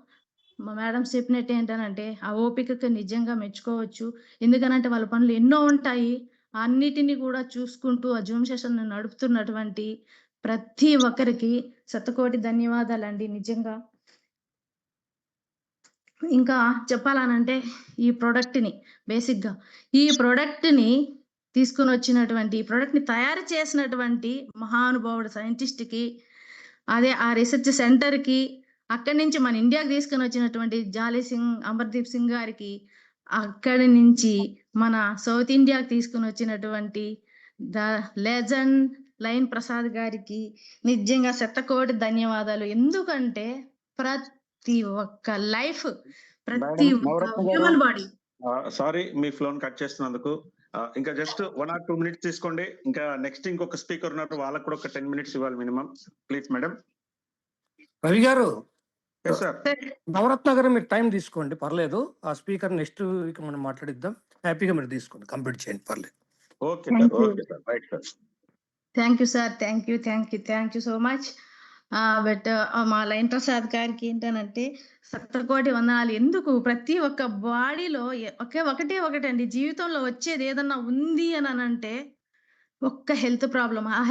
మా మేడమ్స్ చెప్పినట్టు ఏంటనంటే, ఆ ఓపికకి నిజంగా మెచ్చుకోవచ్చు. ఎందుకనంటే వాళ్ళ పనులు ఎన్నో ఉంటాయి. అన్నిటిని కూడా చూసుకుంటూ ఆ జూమ్ సెషన్‌ని నడుపుతున్నటువంటి ప్రతి ఒక్కరికి శతకోటి ధన్యవాదాలండి నిజంగా. ఇంకా చెప్పాలనంటే ఈ ప్రొడక్ట్‌ని తీసుకొనొచ్చినటువంటి, ఈ ప్రొడక్ట్‌ని తయారు చేసినటువంటి మహానుభావుడు సైంటిస్ట్‌కి, అదే ఆ రిసర్చ్ సెంటర్‌కి, అక్కడి నుంచి మన ఇండియాకి తీసుకొనొచ్చినటువంటి జాలీ సింగ్, అమర్‌దీప్ సింగ్ గారికి, అక్కడి నుంచి మన సౌత్ ఇండియాకి తీసుకొనొచ్చినటువంటి ద లెజెండ్ లయన్ ప్రసాద్ గారికి నిజంగా శతకోటి ధన్యవాదాలు. ఎందుకంటే ప్రతి ఒక్క లైఫ్, ప్రతి మేడం ఒక్క నవరత్న గారు, హ్యూమన్ బాడీ సారీ మీ ఫ్లోని కట్ చేస్తున్నందుకు. ఇంకా జస్ట్ 1 or 2 మినిట్స్ తీసుకోండి. ఇంకా నెక్స్ట్ ఇంకొక స్పీకర్ ఉన్నారు. వాళ్ళకి కూడా ఒక 10 మినిట్స్ ఇవ్వాలి మినిమం. Please madam. రవి గారు, ఎస్ సార్. నవరత్న గారు మీరు టైం తీసుకోండి, పర్లేదు. ఆ స్పీకర్ నెక్స్ట్ వీక్ మనం మాట్లాడిద్దాం. హ్యాపీగా మీరు తీసుకోండి, కంప్లీట్ చేయండి, పర్లేదు. Okay sir, okay sir, right sir. Thank you sir. Thank you so much. But మా లయన్ ప్రసాద్ గారికి ఏంటనంటే శతకోటి వందనాలు. ఎందుకు ప్రతి ఒక్క బాడీలో ఒకటండి జీవితంలో వచ్చేది ఏదన్నా ఉంది అనంటే ఒక్క హెల్త్ ప్రాబ్లమ్. ఆ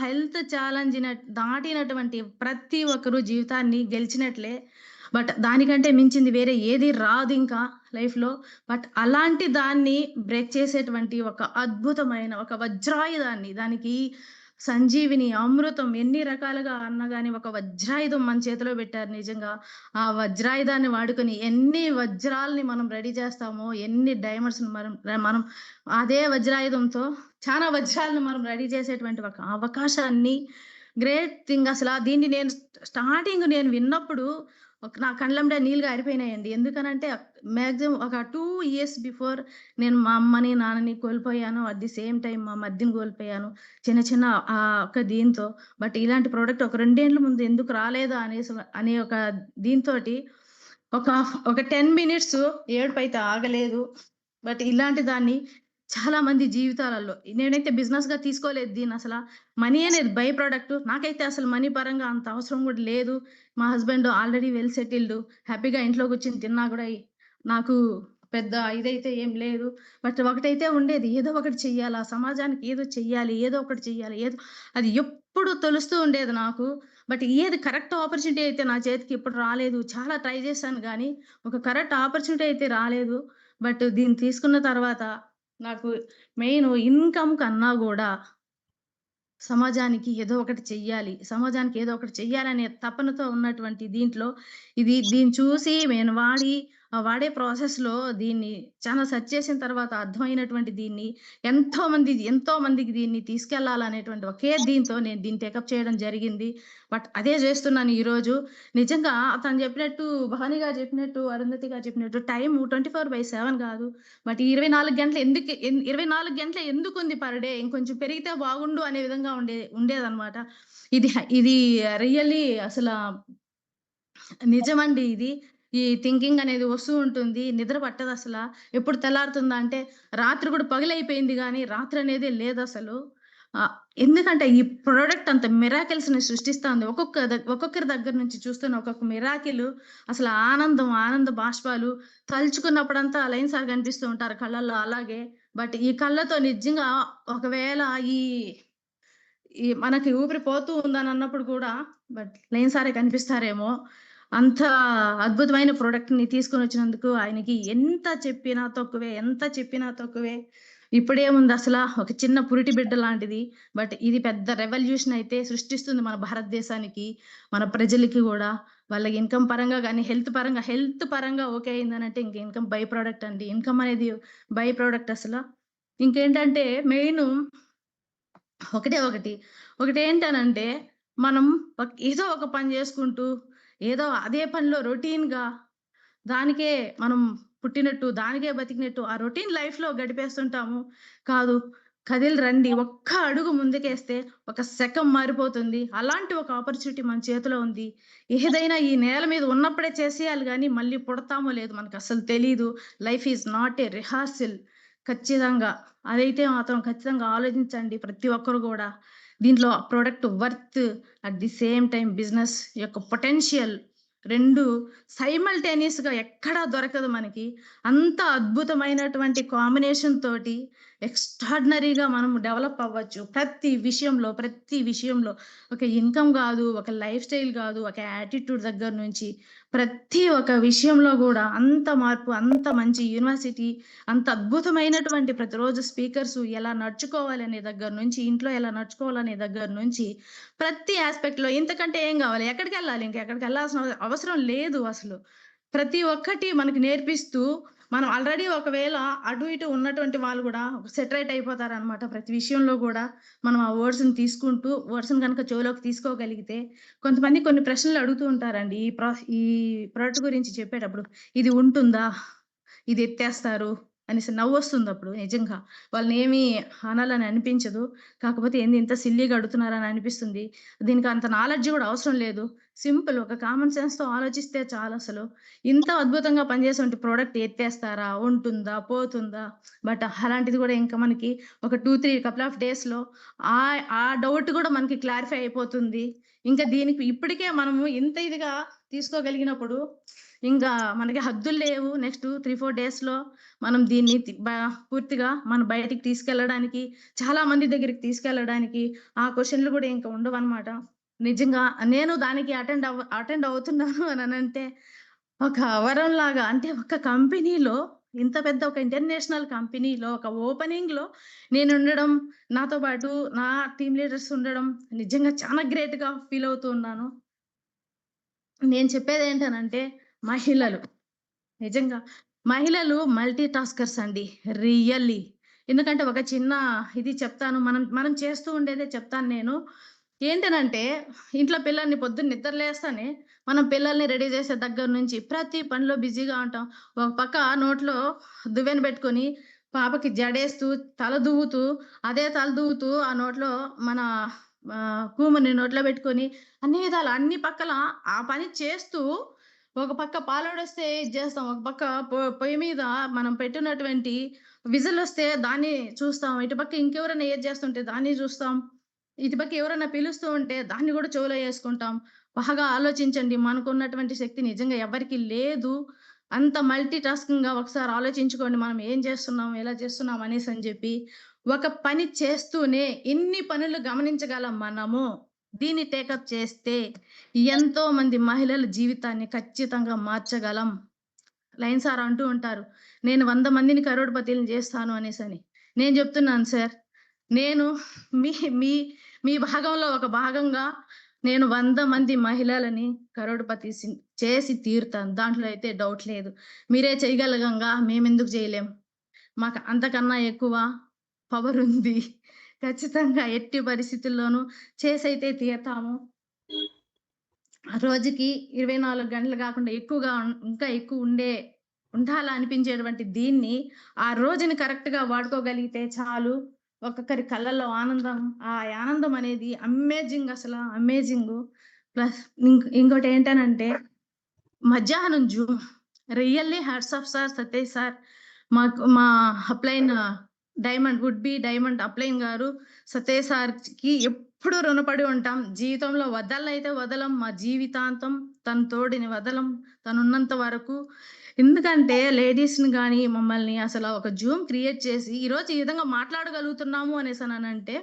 హెల్త్ ఛాలెంజ్ దాటినటువంటి ప్రతి ఒక్కరు జీవితాన్ని గెలిచినట్లే. బట్ దానికంటే మించింది వేరే ఏది రాదు ఇంకా లైఫ్‌లో. బట్ అలాంటి దాన్ని బ్రేక్ చేసేటువంటి ఒక అద్భుతమైన ఒక వజ్రాయుధాన్ని, దానికి సంజీవిని, అమృతం ఎన్ని రకాలుగా అన్నా గాని ఒక వజ్రాయుధం మన చేతిలో పెట్టారు నిజంగా. ఆ వజ్రాయుధాన్ని వాడుకొని ఎన్ని వజ్రాల్ని మనం రెడీ చేస్తామో, ఎన్ని డైమండ్స్‌ని మనం అదే వజ్రాయుధంతో చాలా వజ్రాలను మనం రెడీ చేసేటువంటి ఒక అవకాశాన్ని, గ్రేట్ థింగ్ అసల. దీన్ని నేను స్టార్టింగ్ విన్నప్పుడు నా కళ్ళెంబడే నీళ్ళు గారిపోయినాయండి. ఎందుకనంటే మాక్సిమం ఒక 2 ఇయర్స్ బిఫోర్ నేను మా అమ్మని, నాన్నని కోల్పోయాను. అట్ ది సేమ్ టైమ్ మా మరిదిని కోల్పోయాను. చిన్న ఒక దీంతో. బట్ ఇలాంటి ప్రొడక్ట్ ఒక 2 ఏండ్ల ముందు ఎందుకు రాలేదా అనే ఒక దీంతోటి ఒక ఒక 10 మినిట్స్ ఏడుపైతే ఆగలేదు. బట్ ఇలాంటి దాన్ని చాలా మంది జీవితాలలో నేనైతే బిజినెస్‌గా తీసుకోలేదు దీన్నసల. మనీ అనేది బై ప్రొడక్ట్. నాకైతే అసలు మనీ పరంగా అంత అవసరం కూడా లేదు. మా హస్బెండ్ ఆల్రెడీ వెల్ సెటిల్డ్. హ్యాపీగా ఇంట్లో కూర్చొని తిన్నా గూడా నాకు పెద్ద ఇదైతే ఏం లేదు. బట్ ఒకటైతే ఉండేది. ఏదో ఒకటి చెయ్యాలా, సమాజానికి ఏదో చెయ్యాలి, ఏదో ఒకటి చెయ్యాలి. అది ఎప్పుడు తొలుస్తూ ఉండేది నాకు. బట్ ఏది కరెక్ట్ ఆపర్చునిటీ అయితే నా చేతికి ఎప్పుడు రాలేదు. చాలా ట్రై చేశాను గానీ, ఒక కరెక్ట్ ఆపర్చునిటీ అయితే రాలేదు. బట్ దీన్ని తీసుకున్న తర్వాత నాకు మెయిన్ ఇన్‌కమ్ కన్నా గూడా సమాజానికి ఏదో ఒకటి చెయ్యాలనే తపనతో ఉన్నటువంటి దీంట్లో దీన్ని చూసి నేను వాడే ప్రాసెస్‌లో దీన్ని చాలా సెర్చ్ చేసిన తర్వాత అర్థమైనటువంటి దీన్ని ఎంతో మందికి దీన్ని తీసుకెళ్లాలనేటువంటి ఒకే దీంతో నేను దీన్ని టేకప్ చేయడం జరిగింది. బట్ అదే చేస్తున్నాను ఈరోజు. నిజంగా తను చెప్పినట్టు, భవాని గారు చెప్పినట్టు, అరుంధతి గారు చెప్పినట్టు టైము 24/7 కాదు. బట్ 24 గంటలు 24 గంటలే ఎందుకుంది పర్ డే? ఇంకొంచెం పెరిగితే బాగుండు అనే విధంగా ఉండేదన్నమాట. ఇది రియల్లీ అసల నిజమండి ఇది. ఈ థింకింగ్ అనేది వస్తూ ఉంటుంది. నిద్ర పట్టదసల. ఎప్పుడు తెల్లారుతుందా అంటే, రాత్రి కూడా పగలైపోయింది గానీ, రాత్రనేదే లేదసలు. ఎందుకంటే, ఈ ప్రొడక్ట్ అంత మిరాకిల్స్‌ని సృష్టిస్తాంది. ఒక్కొక్కరి దగ్గర నుంచి చూస్తున్న ఒక్కొక్క మిరాకిలు అసలు ఆనందం, ఆనంద బాష్పాలు తలుచుకున్నప్పుడంతా లైన్ సార్ కనిపిస్తూ ఉంటారు కళ్ళల్లో అలాగే. బట్ ఈ కళ్ళతో నిజంగా ఒకవేళ ఈ ఈ మనకి ఊపిరి పోతూ ఉందనన్నప్పుడు కూడా లైన్ సారే కనిపిస్తారేమో! అంత అద్భుతమైన ప్రొడక్ట్‌ని తీసుకొనొచ్చినందుకు ఆయనకి ఎంత చెప్పినా తక్కువే, ఎంత చెప్పినా తక్కువే. ఇప్పుడేముందసల ఒక చిన్న పురిటి బిడ్డ లాంటిది. బట్ ఇది పెద్ద రెవల్యూషన్ అయితే సృష్టిస్తుంది మన భారతదేశానికి, మన ప్రజలకి గూడా. వాళ్ళ ఇన్‌కమ్ పరంగా గాని, హెల్త్ పరంగా ఓకే అయిందనంటే ఇంక ఇన్‌కమ్ బై ప్రొడక్ట్ అండి. ఇన్‌కమ్ అనేది బై ప్రొడక్ట్ అసల. ఇంకేంటంటే మెయిను ఒకటే ఒకటి. ఒకటేంటనంటే, మనం ఏదో ఒక పని జేసుకుంటూ, ఏదో అదే పనిలో రొటీన్‌గా దానికే మనం పుట్టినట్టు, దానికే బతికినట్టు ఆ రొటీన్ లైఫ్‌లో గడిపేస్తుంటాము. కాదు, కదిలి రండి. ఒక్క అడుగు ముందుకేస్తే ఒక సెకం మారిపోతుంది. అలాంటి ఒక ఆపర్చునిటీ మన చేతిలో ఉంది. ఏదైనా ఈ నేల మీద ఉన్నప్పుడే చేసేయాలి గానీ, మళ్ళీ పుడతామో లేదో మనకస్సలు తెలీదు. Life is not a rehearsal. ఖచ్చితంగా. అదైతే మాత్రం ఖచ్చితంగా ఆలోచించండి ప్రతి ఒక్కరు గూడా. దీంట్లో product worth, at the same time business యొక్క పొటెన్షియల్ 2 సైమల్టేనియస్‌గా ఎక్కడా దొరకదు మనకి. అంత అద్భుతమైనటువంటి కాంబినేషన్ తోటి ఎక్స్‌ట్రార్డినరీగా మనం డెవలప్ అవ్వచ్చు. ప్రతి విషయంలో ఒక ఇన్‌కమ్ గాదు, ఒక లైఫ్ స్టైల్ గాదు, ఒక యాటిట్యూడ్ దగ్గర నుంచి ప్రతి ఒక్క విషయంలో గూడా అంత మార్పు, అంత మంచి యూనివర్సిటీ, అంత అద్భుతమైనటువంటి ప్రతిరోజు స్పీకర్సు ఎలా నడుచుకోవాలనే దగ్గర నుంచి, ఇంట్లో ఎలా నడుచుకోవాలనే దగ్గర నుంచి ప్రతి యాస్పెక్ట్‌లో ఇంతకంటే ఏం గావాలి? ఎక్కడికెళ్ళాలి? ఇంకెక్కడికెళ్ళాల్సిన అవసరం లేదు అసలు. ప్రతి ఒక్కటి మనకి నేర్పిస్తూ, మనం ఆల్రెడీ ఒకవేళ అటు ఇటు ఉన్నటువంటి వాళ్ళు గూడా సెటరేట్ అయిపోతారనమాట. ప్రతి విషయంలో గూడా మనం ఆ వర్డ్స్‌ని గనక చెవులోకి తీసుకోగలిగితే, కొంతమంది కొన్ని ప్రశ్నలు అడుగుతూ ఉంటారండి. ఈ ప్రొడక్ట్ గురించి చెప్పేటప్పుడు. ఇది ఉంటుందా? ఇది ఎత్తేస్తారు అనేసి నవ్వొస్తుందప్పుడు నిజంగా. వాళ్ళనేమి అనాలని అనిపించదు. కాకపోతే ఏంది ఇంత సిల్లీగా అడుగుతున్నారని అనిపిస్తుంది. దీనికి అంత నాలెడ్జ్ గూడా అవసరం లేదు. సింపుల్ ఒక కామన్ సెన్స్‌తో ఆలోచిస్తే చాలసలు. ఇంత అద్భుతంగా పనిచేసేటువంటి ప్రొడక్ట్ ఎత్తేస్తారా? ఉంటుందా? పోతుందా? బట్ అలాంటిది గూడా ఇంకా మనకి ఒక 2, 3 కపుల్ ఆఫ్ డేస్‌లో ఆ డౌట్ గూడా మనకి క్లారిఫై అయిపోతుంది. ఇంకా దీనికి ఇప్పటికే మనము ఇంత ఇదిగా తీసుకోగలిగినప్పుడు ఇంకా మనకి హద్దులు లేవు. నెక్స్ట్ 3, 4 డేస్‌లో మనం దీన్ని పూర్తిగా మనం బయటికి తీసుకెళ్ళడానికి, చాలా మంది దగ్గరికి తీసుకెళ్ళడానికి ఆ క్వెషన్‌లు గూడా ఇంక ఉండవనమాట. నిజంగా నేను దానికి అటెండ్ అవుతున్నాను అననంటే ఒక వరంలాగా. అంటే ఒక కంపెనీలో ఇంత పెద్ద ఒక ఇంటర్నేషనల్ కంపెనీలో ఒక ఓపెనింగ్‌లో నేనుండడం, నాతో పాటు నా టీమ్ లీడర్స్ ఉండడం నిజంగా చాలా గ్రేట్‌గా ఫీల్ అవుతూ ఉన్నాను. నేను చెప్పేదేంటనంటే మహిళలు నిజంగా. మహిళలు మల్టీ టాస్కర్స్ అండి. రియల్లీ. ఎందుకంటే ఒక చిన్న ఇది చెప్తాను. మనం మనం చేస్తూ ఉండేదే చెప్తాను నేను. ఏంటనంటే ఇంట్లో పిల్లల్ని పొద్దున్న నిద్ర లేస్తానే మనం పిల్లల్ని రెడీ చేసే దగ్గర నుంచి ప్రతి పనిలో బిజీగా ఉంటాం. ఒక పక్క నోట్లో దువ్వెన పెట్టుకొని పాపకి జడేస్తూ, తల దువ్వుతూ, అదే తల దువ్వుతూ ఆ నోట్లో మన కూముని నోట్లో పెట్టుకొని అన్ని విధాల అన్ని పక్కల ఆ పని చేస్తూ ఒక పక్క పాలోడొస్తే ఇది జేస్తాం. ఒక పక్క పొయ్యి మీద మనం పెట్టినటువంటి విజిలొస్తే దాన్ని చూస్తాం. ఇటుపక్క ఇంకెవరైనా ఏది జేస్తుంటే దాన్ని జూస్తాం. ఇటుపక్క ఎవరైనా పిలుస్తూ ఉంటే దాన్ని గూడా చెవులో యేసుకుంటాం. బాగా ఆలోచించండి. మనకున్నటువంటి శక్తి నిజంగా ఎవ్వరికీ లేదు. అంత మల్టీ టాస్కింగ్‌గా ఒకసారి ఆలోచించుకోండి. మనం ఏం జేస్తున్నాం? ఎలా చేస్తున్నాం? అనేసని జెప్పి. ఒక పని చేస్తూనే ఇన్ని పనులు గమనించగల మనము దీన్ని టేకప్ చేస్తే ఎంతో మంది మహిళల జీవితాన్ని ఖచ్చితంగా మార్చగలం. లయన్ సార్ అంటూ ఉంటారు. నేను 100 మందిని కరోడ్‌పతిలని జేస్తాను అనేసని. నేను జెప్తున్నాను సార్. నేను మీ మీ మీ భాగంలో ఒక భాగంగా నేను 100 మంది మహిళలని చేసి తీరుతాను. దాంట్లో అయితే డౌట్ లేదు. మీరే చేయగలగంగా మేమెందుకు జేయలేం? మాకు అంతకన్నా ఎక్కువ పవరుంది. ఖచ్చితంగా ఎట్టి పరిస్థితుల్లోనూ చేసైతే తీరతాము. రోజుకి 24 గంటలు గాకుండా ఎక్కువగా ఇంకా ఎక్కువ ఉండాలా అనిపించేటువంటి దీన్ని, ఆ రోజుని కరెక్ట్‌గా వాడుకోగలిగితే చాలు. ఒక్కొక్కరి కళ్ళల్లో ఆనందం, ఆ ఆనందం అనేది అమేజింగ్ అసల అమేజింగు. ప్లస్ ఇంకోటేంటనంటే మధ్యాహ్నం zoom really hats off sir Satish sir. మాకు మా upline diamond would be diamond upline గారు సతీష్ సార్కి ఎప్పుడు రుణపడి ఉంటాం. జీవితంలో వదలనైతే వదలం, మా జీవితాంతం తన తోడిని వదలం, తనున్నంత వరకు. ఎందుకంటే లేడీస్ని కానీ మమ్మల్ని అసలు ఒక జూమ్ క్రియేట్ చేసి ఈరోజు ఈ విధంగా మాట్లాడగలుగుతున్నాము అనేసి అంటే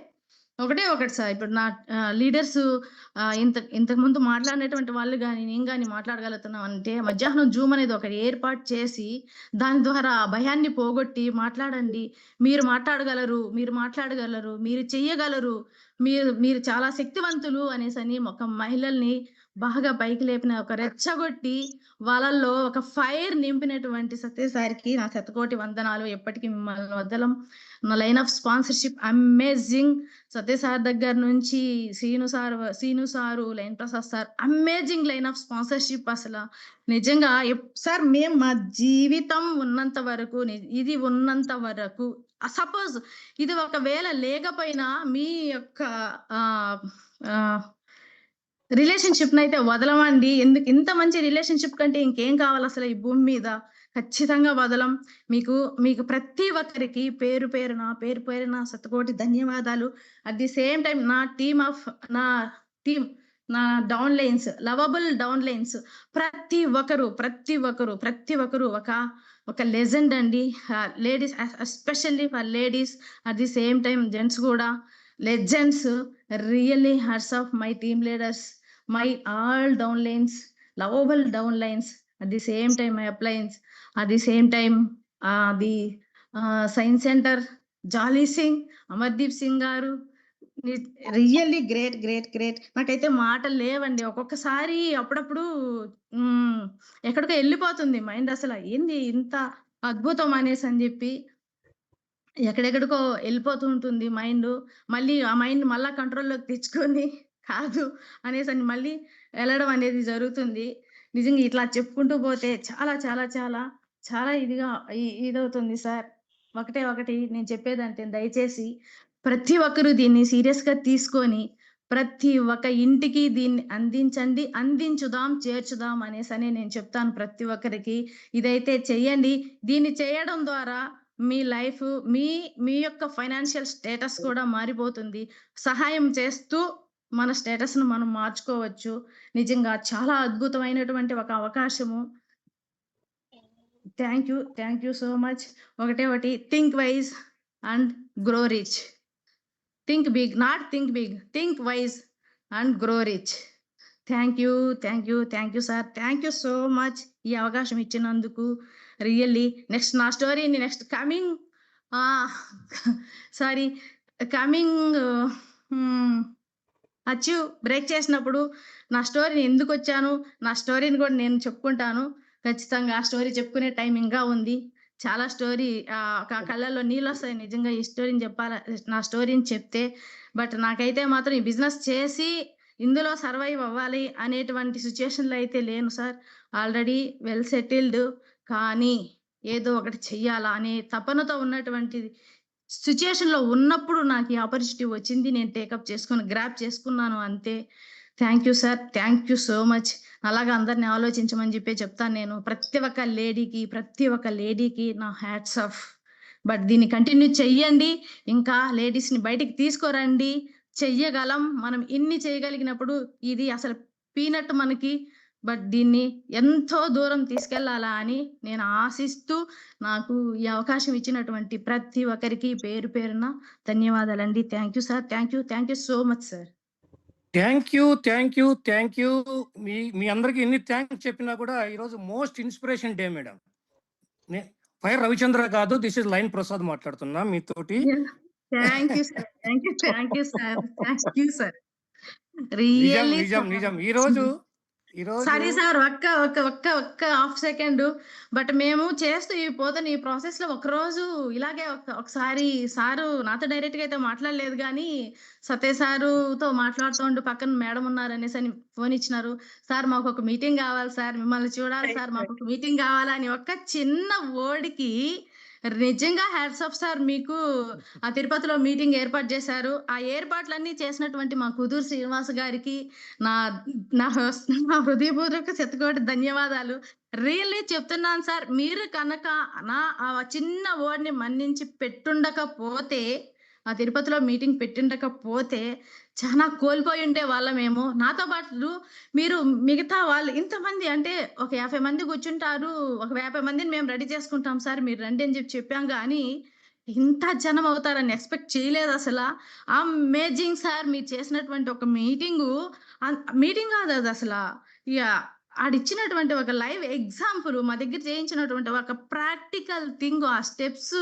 ఒకటే ఒకటి సార్. ఇప్పుడు నా లీడర్స్ ఇంతకు ముందు మాట్లాడినటువంటి వాళ్ళు కానీ నేను కానీ మాట్లాడగలుగుతున్నాం అంటే మధ్యాహ్నం జూమ్ అనేది ఒకటి ఏర్పాటు చేసి దాని ద్వారా ఆ భయాన్ని పోగొట్టి మాట్లాడండి, మీరు మాట్లాడగలరు, మీరు మాట్లాడగలరు, మీరు చెయ్యగలరు, మీరు చాలా శక్తివంతులు అనేసి ఒక మహిళల్ని బాగా పైకి లేపిన ఒక రెచ్చగొట్టి వాళ్ళల్లో ఒక ఫైర్ నింపినటువంటి సతీష్ సార్కి నా శతకోటి వందనాలు. ఎప్పటికీ మిమ్మల్ని వదలం. నా line of sponsorship amazing. Satish sir దగ్గర నుంచి Srinu sir, line Prasad sir, amazing line of sponsorship. అసలు నిజంగా సార్ మేము మా జీవితం ఉన్నంత వరకు ఇది ఉన్నంత వరకు సపోజ్ ఇది ఒకవేళ లేకపోయినా మీ యొక్క రిలేషన్షిప్ అయితే వదలమండి. ఎందుకు ఇంత మంచి రిలేషన్షిప్ కంటే ఇంకేం కావాలి అసలు ఈ భూమి మీద? ఖచ్చితంగా వదలం. మీకు ప్రతి ఒక్కరికి పేరు పేరున శతకోటి ధన్యవాదాలు. అట్ ది సేమ్ టైం నా టీమ్ నా downlines, lovable downlines ప్రతి ఒక్కరు ఒక లెజెండ్ అండి. Ladies especially for ladies, at the same time gents కూడా legends. Really hats off my team leaders, my all downlines, lovable downlines, at the same time my uplines, at the same time the science center, Jolly Singh, Amardeep Singh garu, really great. నాకైతే మాటలు లేవండి. ఒక్కొక్కసారి అప్పుడప్పుడు ఎక్కడికో వెళ్ళిపోతుంది mind. అసలు ఏంది ఇంత అద్భుతం అనేసి అని చెప్పి ఎక్కడెక్కడికో వెళ్ళిపోతూ ఉంటుంది మైండ్. మళ్ళీ ఆ మైండ్ మళ్ళా కంట్రోల్లోకి తెచ్చుకొని కాదు అనేసి మళ్ళీ వెళ్ళడం అనేది జరుగుతుంది. నిజంగా ఇట్లా చెప్పుకుంటూ పోతే చాలా చాలా చాలా చాలా ఇదవుతుంది సార్. ఒకటి నేను చెప్పేదంటే దయచేసి ప్రతి ఒక్కరూ దీన్ని సీరియస్గా తీసుకొని ప్రతి ఒక్క ఇంటికి దీన్ని అందించండి, చేర్చుదాం అనేసి నేను చెప్తాను ప్రతి ఒక్కరికి. ఇదైతే చెయ్యండి. దీన్ని చేయడం ద్వారా మీ లైఫ్, మీ యొక్క ఫైనాన్షియల్ స్టేటస్ కూడా మారిపోతుంది. సహాయం చేస్తూ మన స్టేటస్ ను మనం మార్చుకోవచ్చు. నిజంగా చాలా అద్భుతమైనటువంటి ఒక అవకాశము. Thank you so much. ఒకటి think wise and grow rich. Think big, not think big, think wise and grow rich. Thank you sir. Thank you so much ఈ అవకాశం ఇచ్చినందుకు. రియల్లీ నా స్టోరీని నెక్స్ట్ కమింగ్ అచీవ్ బ్రేక్ చేసినప్పుడు నా స్టోరీని ఎందుకు వచ్చాను, నా స్టోరీని కూడా నేను చెప్పుకుంటాను. ఖచ్చితంగా ఆ స్టోరీ చెప్పుకునే టైం ఇంకా ఉంది. చాలా స్టోరీ కళ్ళల్లో నీళ్ళు వస్తాయి నిజంగా ఈ స్టోరీని చెప్పాల, నా స్టోరీని చెప్తే. బట్ నాకైతే మాత్రం ఈ బిజినెస్ చేసి ఇందులో సర్వైవ్ అవ్వాలి అనేటువంటి సిచ్యుయేషన్లో అయితే లేను సార్. Already well settled. కానీ ఏదో ఒకటి చెయ్యాలా అనే తపనతో ఉన్నటువంటి సిచ్యుయేషన్లో ఉన్నప్పుడు నాకు ఈ ఆపర్చునిటీ వచ్చింది. నేను టేకప్ గ్రాప్ చేసుకున్నాను అంతే. Thank you sir. Thank you so much. అలాగా అందరిని ఆలోచించమని చెప్తాను నేను. ప్రతి ఒక్క లేడీకి నా హ్యాట్స్ ఆఫ్. బట్ దీన్ని కంటిన్యూ చెయ్యండి. ఇంకా లేడీస్ని బయటికి తీసుకురండి. చెయ్యగలం. మనం ఇన్ని చేయగలిగినప్పుడు ఇది అసలు పీనట్ మనకి. బట్ దీన్ని ఎంతో దూరం తీసుకెళ్లాలా అని నేను ఆశిస్తూ నాకు ఈ అవకాశం ఇచ్చినటువంటి ప్రతి ఒక్కరికి పేరున ధన్యవాదాలండి. Thank you sir. Thank you so much sir. Thank you. మీ అందరికి ఎన్ని థ్యాంక్స్ చెప్పినా కూడా ఈరోజు most inspiration day madam. Fire Ravichandra కాదు, దిస్ ఇస్ లైన్ ప్రసాద్ మాట్లాడుతున్నా మీతోటి. Thank you sir. Thank you sir. Really నిజం. ఈరోజు సారీ సార్, ఒక్క హాఫ్ సెకండ్. బట్ మేము చేస్తూ ఈ ప్రాసెస్ లో ఒకరోజు ఇలాగే ఒకసారి సారు నాతో డైరెక్ట్ గా అయితే మాట్లాడలేదు, కానీ సతీష్ సారుతో మాట్లాడుతూ పక్కన మేడం ఉన్నారు అనేసి అని ఫోన్ ఇచ్చినారు. సార్ మాకు ఒక మీటింగ్ కావాలి సార్, మిమ్మల్ని చూడాలి సార్, మాకు ఒక మీటింగ్ కావాలని ఒక్క చిన్న వర్డ్కి నిజంగా హ్యాట్స్ ఆఫ్ సార్ మీకు. ఆ తిరుపతిలో మీటింగ్ ఏర్పాటు చేశారు. ఆ ఏర్పాట్లన్నీ చేసినటువంటి మా కుదూరు శ్రీనివాస్ గారికి నా నా నా హృదయపూర్వక శతకోటి ధన్యవాదాలు. రియల్లీ చెప్తున్నాను సార్. మీరు కనుక నా ఆ చిన్న వర్డ్‌ని మన్నించి పెట్టుండకపోతే, ఆ తిరుపతిలో మీటింగ్ పెట్టిండకపోతే చానా కోల్పోయి ఉండేవాళ్ళమేమో. నాతో పాటు మీరు మిగతా వాళ్ళు ఇంతమంది అంటే ఒక 50 మంది కూర్చుంటారు. ఒక 50 మందిని మేము రెడీ చేసుకుంటాం సార్. మీరు రండి అని చెప్పాం గానీ, ఇంత జనం అవుతారని ఎక్స్‌పెక్ట్ చేయలేదసల. అమేజింగ్ సార్ మీరు చేసినటువంటి ఒక మీటింగు మీటింగ్ కాదు అదసల. ఇగ ఆడిచ్చినటువంటి ఒక లైవ్ ఎగ్జాంపుల్ మా దగ్గర చేయించినటువంటి ఒక ప్రాక్టికల్ థింగ్ ఆ స్టెప్స్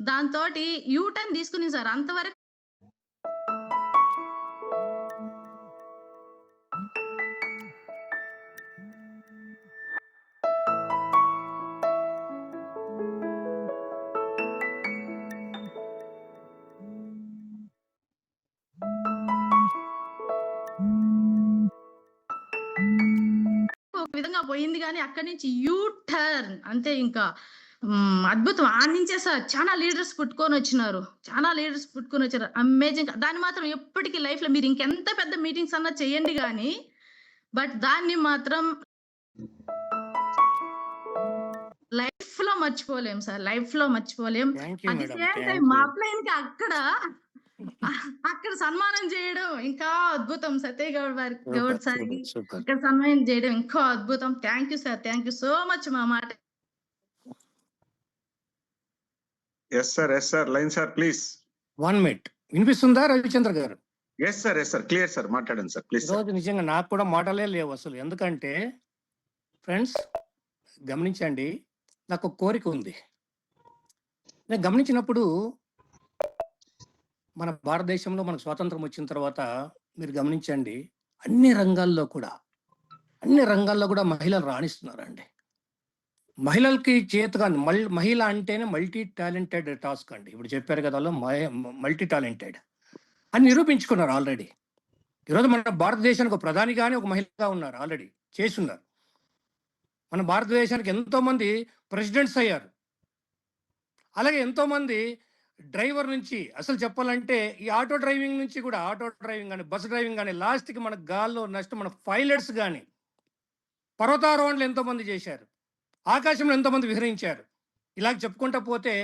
దాంతోటి యూ టర్న్ తీసుకుని సార్. అంతవరకు ఒక విధంగా పోయింది గానీ, అక్కడి నుంచి యూ టర్న్ అంతే ఇంకా. అద్భుతం. ఆడ్నించే సార్ చానా లీడర్స్ పుట్టుకొనొచ్చినారు. చానా లీడర్స్ పుట్టుకొనొచ్చారు. అమేజింగ్. దాన్ని మాత్రం ఎప్పటికి లైఫ్‌లో మీరు ఇంకెంత పెద్ద మీటింగ్స్ అన్నా చేయండి గానీ, బట్ దాన్ని మాత్రం లైఫ్‌లో మర్చిపోలేం సార్. లైఫ్‌లో మర్చిపోలేం. Thank you at the madam. Same time thank మా యూ. అప్లైన్‌కి అక్కడ సన్మానం చేయడం ఇంకా అద్భుతం. సత్య గౌడ్ సూపర్, గౌడ్ సార్‌కి సూపర్, సూపర్. ఇక్కడ సన్మానం చేయడం ఇంకా అద్భుతం. Thank you sir. Thank you so much మా మాట. Yes sir. Line sir please. 1 minute. వినిపిస్తుందా రవిచంద్ర గారు? Yes sir. Clear sir. మాట్లాడండి సార్ ప్లీజ్ సార్. ఈరోజు నిజంగా నాకు కూడా మాటలే లేవు అసలు. ఎందుకంటే ఫ్రెండ్స్ గమనించండి, నాకు ఒక కోరిక ఉంది. నేను గమనించినప్పుడు మన భారతదేశంలో మనకు స్వాతంత్రం వచ్చిన తర్వాత మీరు గమనించండి, అన్ని రంగాల్లో కూడా మహిళలు రాణిస్తున్నారండి. మహిళలకి చేతగా మహిళ అంటేనే మల్టీ టాలెంటెడ్ టాస్క్ అండి. ఇప్పుడు చెప్పారు కదా వాళ్ళు మల్టీ టాలెంటెడ్ అని నిరూపించుకున్నారు ఆల్రెడీ. ఈరోజు మన భారతదేశానికి ఒక ప్రధానిగానే ఒక మహిళగా ఉన్నారు, ఆల్రెడీ చేస్తున్నారు. మన భారతదేశానికి ఎంతో మంది ప్రెసిడెంట్స్ అయ్యారు. అలాగే ఎంతో మంది డ్రైవర్ నుంచి అసలు చెప్పాలంటే ఈ ఆటో డ్రైవింగ్ నుంచి కూడా కానీ బస్ డ్రైవింగ్ కానీ లాస్ట్కి మన గాల్లో నష్టం మన పైలట్స్ కానీ పర్వతారోహణలు ఎంతో మంది చేశారు. ఆకాశంలో ఎంతోమంది విహరించారు. ఇలాగ చెప్పుకుంటా పోతే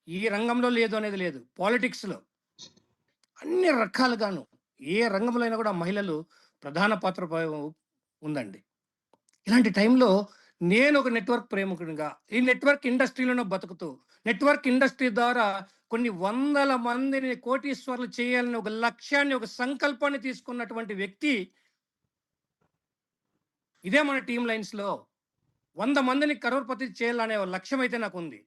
ఈ రంగంలో లేదు అనేది లేదు. పాలిటిక్స్లో అన్ని రకాలుగాను ఏ రంగంలో అయినా కూడా మహిళలు ప్రధాన పాత్ర ఉందండి. ఇలాంటి టైంలో నేను ఒక నెట్వర్క్ ప్రేమికుడిగా ఈ నెట్వర్క్ ఇండస్ట్రీలోనే బతుకుతూ నెట్వర్క్ ఇండస్ట్రీ ద్వారా కొన్ని వందల మందిని కోటీశ్వర్లు చేయాలని ఒక లక్ష్యాన్ని, ఒక సంకల్పాన్ని తీసుకున్నటువంటి వ్యక్తి ఇదే మన టీమ్ లైన్స్లో 100 మందిని కరోడ్పతి చేయాలనే లక్ష్యం అయితే నాకు ఉంది.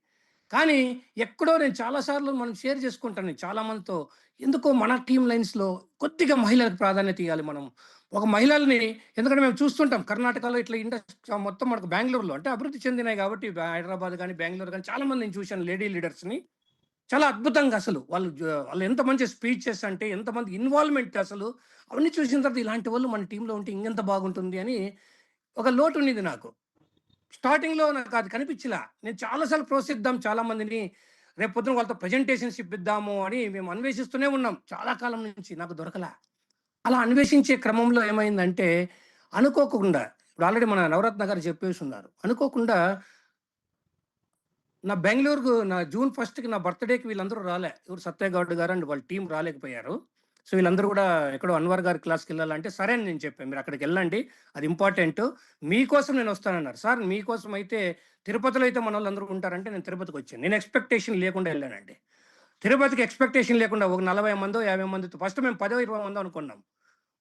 కానీ ఎక్కడో నేను చాలాసార్లు మనం షేర్ చేసుకుంటాను చాలా మందితో, ఎందుకో మన టీమ్ లైన్స్లో కొద్దిగా మహిళలకు ప్రాధాన్యత ఇవ్వాలి మనం. ఒక మహిళల్ని ఎందుకంటే మేము చూస్తుంటాం కర్ణాటకలో ఇట్లా ఇండస్ట్రీ మొత్తం మనకు బెంగళూరులో అంటే అభివృద్ధి చెందినాయి కాబట్టి హైదరాబాద్ కానీ బెంగళూరు కానీ చాలా మంది నేను చూశాను లేడీ లీడర్స్ని. చాలా అద్భుతంగా అసలు వాళ్ళు ఎంత మంచి స్పీచెస్ అంటే ఎంతమంది ఇన్వాల్వ్మెంట్ అసలు అవన్నీ చూసిన తర్వాత ఇలాంటి వాళ్ళు మన టీంలో ఉంటే ఇంకెంత బాగుంటుంది అని ఒక లోటు ఉన్నది నాకు. స్టార్టింగ్లో నాకు అది కనిపించలా. నేను చాలాసార్లు ప్రోత్సహిద్దాం చాలా మందిని, రేపు పొద్దున వాళ్ళతో ప్రజెంటేషన్స్ ఇప్పిద్దాము అని మేము అన్వేషిస్తూనే ఉన్నాం చాలా కాలం నుంచి. నాకు దొరకలా. అలా అన్వేషించే క్రమంలో ఏమైందంటే అనుకోకుండా, ఇప్పుడు ఆల్రెడీ మన నవరత్న గారు చెప్పేసి ఉన్నారు, అనుకోకుండా నా బెంగళూరుకు నా జూన్ 1కి నా బర్త్డేకి వీళ్ళందరూ రాలే. ఎవరు సత్యగౌడ్ గారు అండ్ వాళ్ళ టీం రాలేకపోయారు. సో వీళ్ళందరూ కూడా ఎక్కడో అన్వర్ గారి క్లాస్కి వెళ్ళాలంటే సరే అని నేను చెప్పాను, మీరు అక్కడికి వెళ్ళండి, అది ఇంపార్టెంట్, మీకోసం నేను వస్తానన్నారు. సార్ మీకోసం అయితే తిరుపతిలో అయితే మన వాళ్ళందరూ ఉంటారంటే నేను తిరుపతికి వచ్చాను. నేను ఎక్స్పెక్టేషన్ లేకుండా వెళ్ళానండి. తిరుపతికి ఎక్స్పెక్టేషన్ లేకుండా ఒక 40 మందో 50 మందితో ఫస్ట్ మేము 10-20 మంది అనుకున్నాం.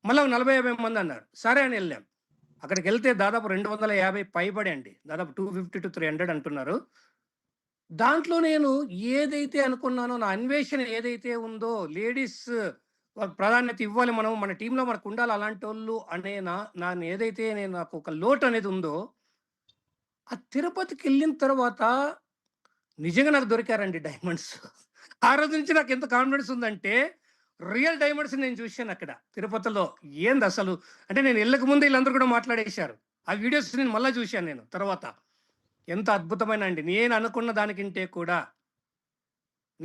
మళ్ళీ 40-50 మంది అన్నారు. సరే అని వెళ్ళాం. అక్కడికి వెళ్తే దాదాపు 250 పైబడి అండి, దాదాపు 250 to 300 అంటున్నారు. దాంట్లో నేను ఏదైతే అనుకున్నానో, నా అన్వేషణ ఏదైతే ఉందో, లేడీస్ ప్రాధాన్యత ఇవ్వాలి, మనం మన టీంలో మనకు ఉండాలి అలాంటి వాళ్ళు అనే నేను ఏదైతే నాకు ఒక లోటు అనేది ఉందో, ఆ తిరుపతికి వెళ్ళిన తర్వాత నిజంగా నాకు దొరికారండి డైమండ్స్. ఆ రోజు నుంచి నాకు ఎంత కాన్ఫిడెన్స్ ఉందంటే రియల్ డైమండ్స్ నేను చూశాను అక్కడ తిరుపతిలో. ఏంది అసలు అంటే నేను వెళ్ళక ముందే వీళ్ళందరూ కూడా మాట్లాడేశారు. ఆ వీడియోస్ నేను మళ్ళీ చూశాను నేను తర్వాత. ఎంత అద్భుతమైన అండి. నేను అనుకున్న దానికంటే కూడా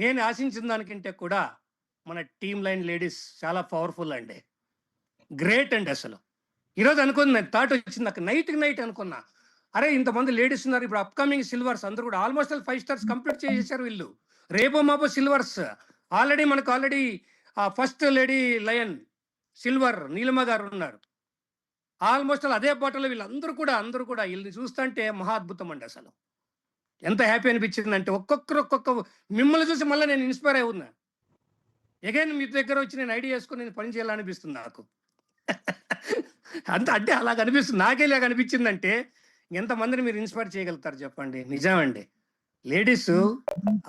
నేను ఆశించిన దానికంటే కూడా మన టీమ్ లైన్ లేడీస్ చాలా పవర్ఫుల్ అండి, గ్రేట్ అండి. అసలు ఈరోజు అనుకున్నా, థాట్ వచ్చింది నాకు నైట్ అనుకున్నా, అరే ఇంతమంది లేడీస్ ఉన్నారు, ఇప్పుడు అప్కమింగ్ సిల్వర్స్ అందరూ కూడా ఆల్మోస్ట్ 5 స్టార్స్ కంప్లీట్ చేసేసారు వీళ్ళు. రేపో మాపో silvers already first lady lion silver Neelima గారు ఉన్నారు. ఆల్మోస్ట్ అదే పాటలో వీళ్ళందరూ కూడా వీళ్ళని చూస్తుంటే మహా అద్భుతం అండి. అసలు ఎంత హ్యాపీ అనిపించింది అంటే ఒక్కొక్క మిమ్మల్ని చూసి మళ్ళీ నేను ఇన్స్పైర్ అయి ఉన్నా. అగైన్ మీ దగ్గర వచ్చి నేను ఐడియా వేసుకొని నేను పని చేయాలనిపిస్తుంది నాకు. అంటే అలాగ అనిపిస్తుంది, నాకే ఇలాగ అనిపించిందంటే ఎంతమందిని మీరు ఇన్స్పైర్ చేయగలుగుతారు చెప్పండి. నిజమండి, లేడీస్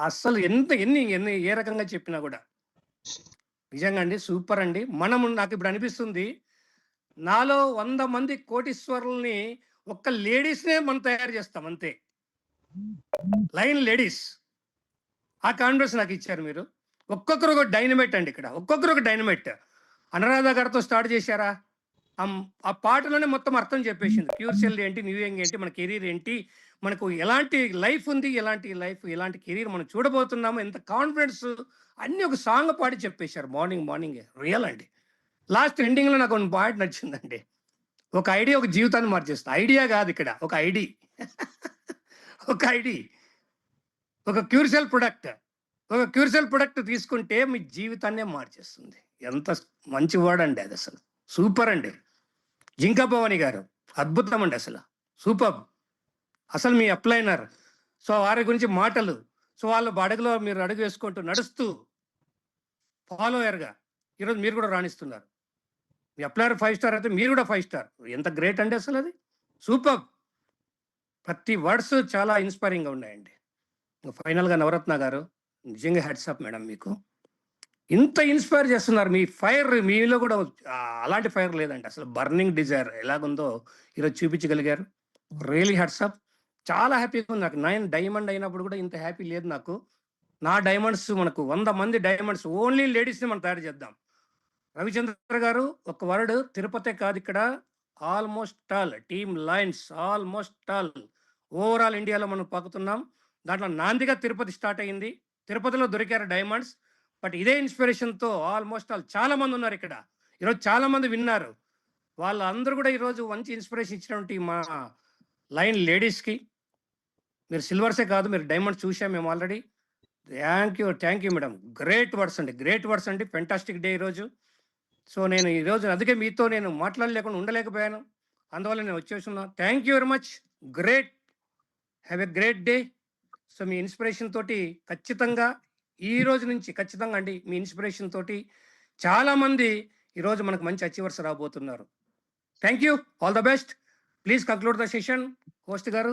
అస్సలు ఎన్ని ఏ రకంగా చెప్పినా కూడా నిజంగా అండి సూపర్ అండి. నాకు ఇప్పుడు అనిపిస్తుంది, నాలో 100 మంది కోటీశ్వరుల్ని ఒక్క లేడీస్నే మనం తయారు చేస్తాం అంతే. లైన్ లేడీస్ ఆ కాన్ఫిడెన్స్ నాకు ఇచ్చారు మీరు. ఒక్కొక్కరు ఒక డైనమైట్ అండి, ఇక్కడ ఒక్కొక్కరు ఒక డైనమైట్. అనురాధ గారితో స్టార్ట్ చేశారా, ఆ పాటలోనే మొత్తం అర్థం చెప్పేసింది. ప్యూర్ సెల్ ఏంటి, న్యూ యంగ్ ఏంటి, మన కెరీర్ ఏంటి, మనకు ఎలాంటి లైఫ్ ఉంది, ఎలాంటి కెరీర్ మనం చూడబోతున్నాము, ఎంత కాన్ఫిడెన్స్ అన్ని ఒక సాంగ్ పాడి చెప్పేశారు మార్నింగ్ రియల్ అండి. లాస్ట్ ఎండింగ్ లో నాకు ఒక పాయింట్ నచ్చిందండి, ఒక ఐడియా ఒక జీవితాన్ని మార్చేస్తుంది. ఐడియా కాదు ఇక్కడ, ఒక ఐడి ఒక క్యూర్సెల్ ప్రొడక్ట్ తీసుకుంటే మీ జీవితాన్నే మార్చేస్తుంది. ఎంత మంచి వర్డ్ అండి అది, అసలు సూపర్ అండి. జింకా భవాని గారు అద్భుతం అండి, అసలు సూపర్. అసలు మీ అప్లైనర్, సో వారి గురించి మాటలు, సో వాళ్ళ అడుగులో మీరు అడుగు వేసుకుంటూ నడుస్తూ ఫాలోయర్గా ఈరోజు మీరు కూడా రాణిస్తున్నారు. మీ అప్లైనర్ 5 స్టార్ అయితే మీరు కూడా 5 స్టార్. ఎంత గ్రేట్ అండి అసలు, అది సూపర్. ప్రతి వర్డ్స్ చాలా ఇన్స్పైరింగ్గా ఉన్నాయండి. ఫైనల్గా నవరత్న గారు నిజంగా హ్యాట్స్ ఆఫ్ మేడం, మీకు ఇంత ఇన్స్పైర్ చేస్తున్నారు. మీ ఫైర్ మీలో కూడా అలాంటి ఫైర్ లేదండి, అసలు బర్నింగ్ డిజైర్ ఎలాగుందో ఈరోజు చూపించగలిగారు. Really hats off. చాలా హ్యాపీగా ఉంది నాకు. 9 డైమండ్ అయినప్పుడు కూడా ఇంత హ్యాపీ లేదు నాకు. నా డైమండ్స్ మనకు 100 మంది డైమండ్స్, ఓన్లీ లేడీస్ని మనం తయారు చేద్దాం. రవిచంద్ర గారు ఒక వర్డ్, తిరుపతి కాదు ఇక్కడ, almost all team lines, almost all overall ఇండియాలో మనం పాకుతున్నాం. దాంట్లో నాందిగా తిరుపతి స్టార్ట్ అయ్యింది, తిరుపతిలో దొరికారు డైమండ్స్. బట్ ఇదే ఇన్స్పిరేషన్తో ఆల్మోస్ట్ ఆల్ చాలా మంది ఉన్నారు ఇక్కడ, ఈరోజు చాలా మంది విన్నారు. వాళ్ళందరూ కూడా ఈరోజు మంచి ఇన్స్పిరేషన్ ఇచ్చినటువంటి మా లైన్ లేడీస్కి, మీరు సిల్వర్సే కాదు, మీరు డైమండ్స్ చూసాం మేము already. Thank you madam. Great words అండి, ఫెంటాస్టిక్ డే ఈరోజు. సో నేను ఈరోజు అందుకే మీతో నేను మాట్లాడలేకుండా ఉండలేకపోయాను, అందువల్ల నేను వచ్చేస్తున్నా. Thank you very much, great, have a great day. So me inspiration తోటి ఖచ్చితంగా ఈ రోజు నుంచి ఖచ్చితంగా అండి, మీ ఇన్స్పిరేషన్ తోటి చాలా మంది ఈరోజు మనకు మంచి అచీవర్స్ రాబోతున్నారు. Thank you, all the best. Please conclude the session host గారు.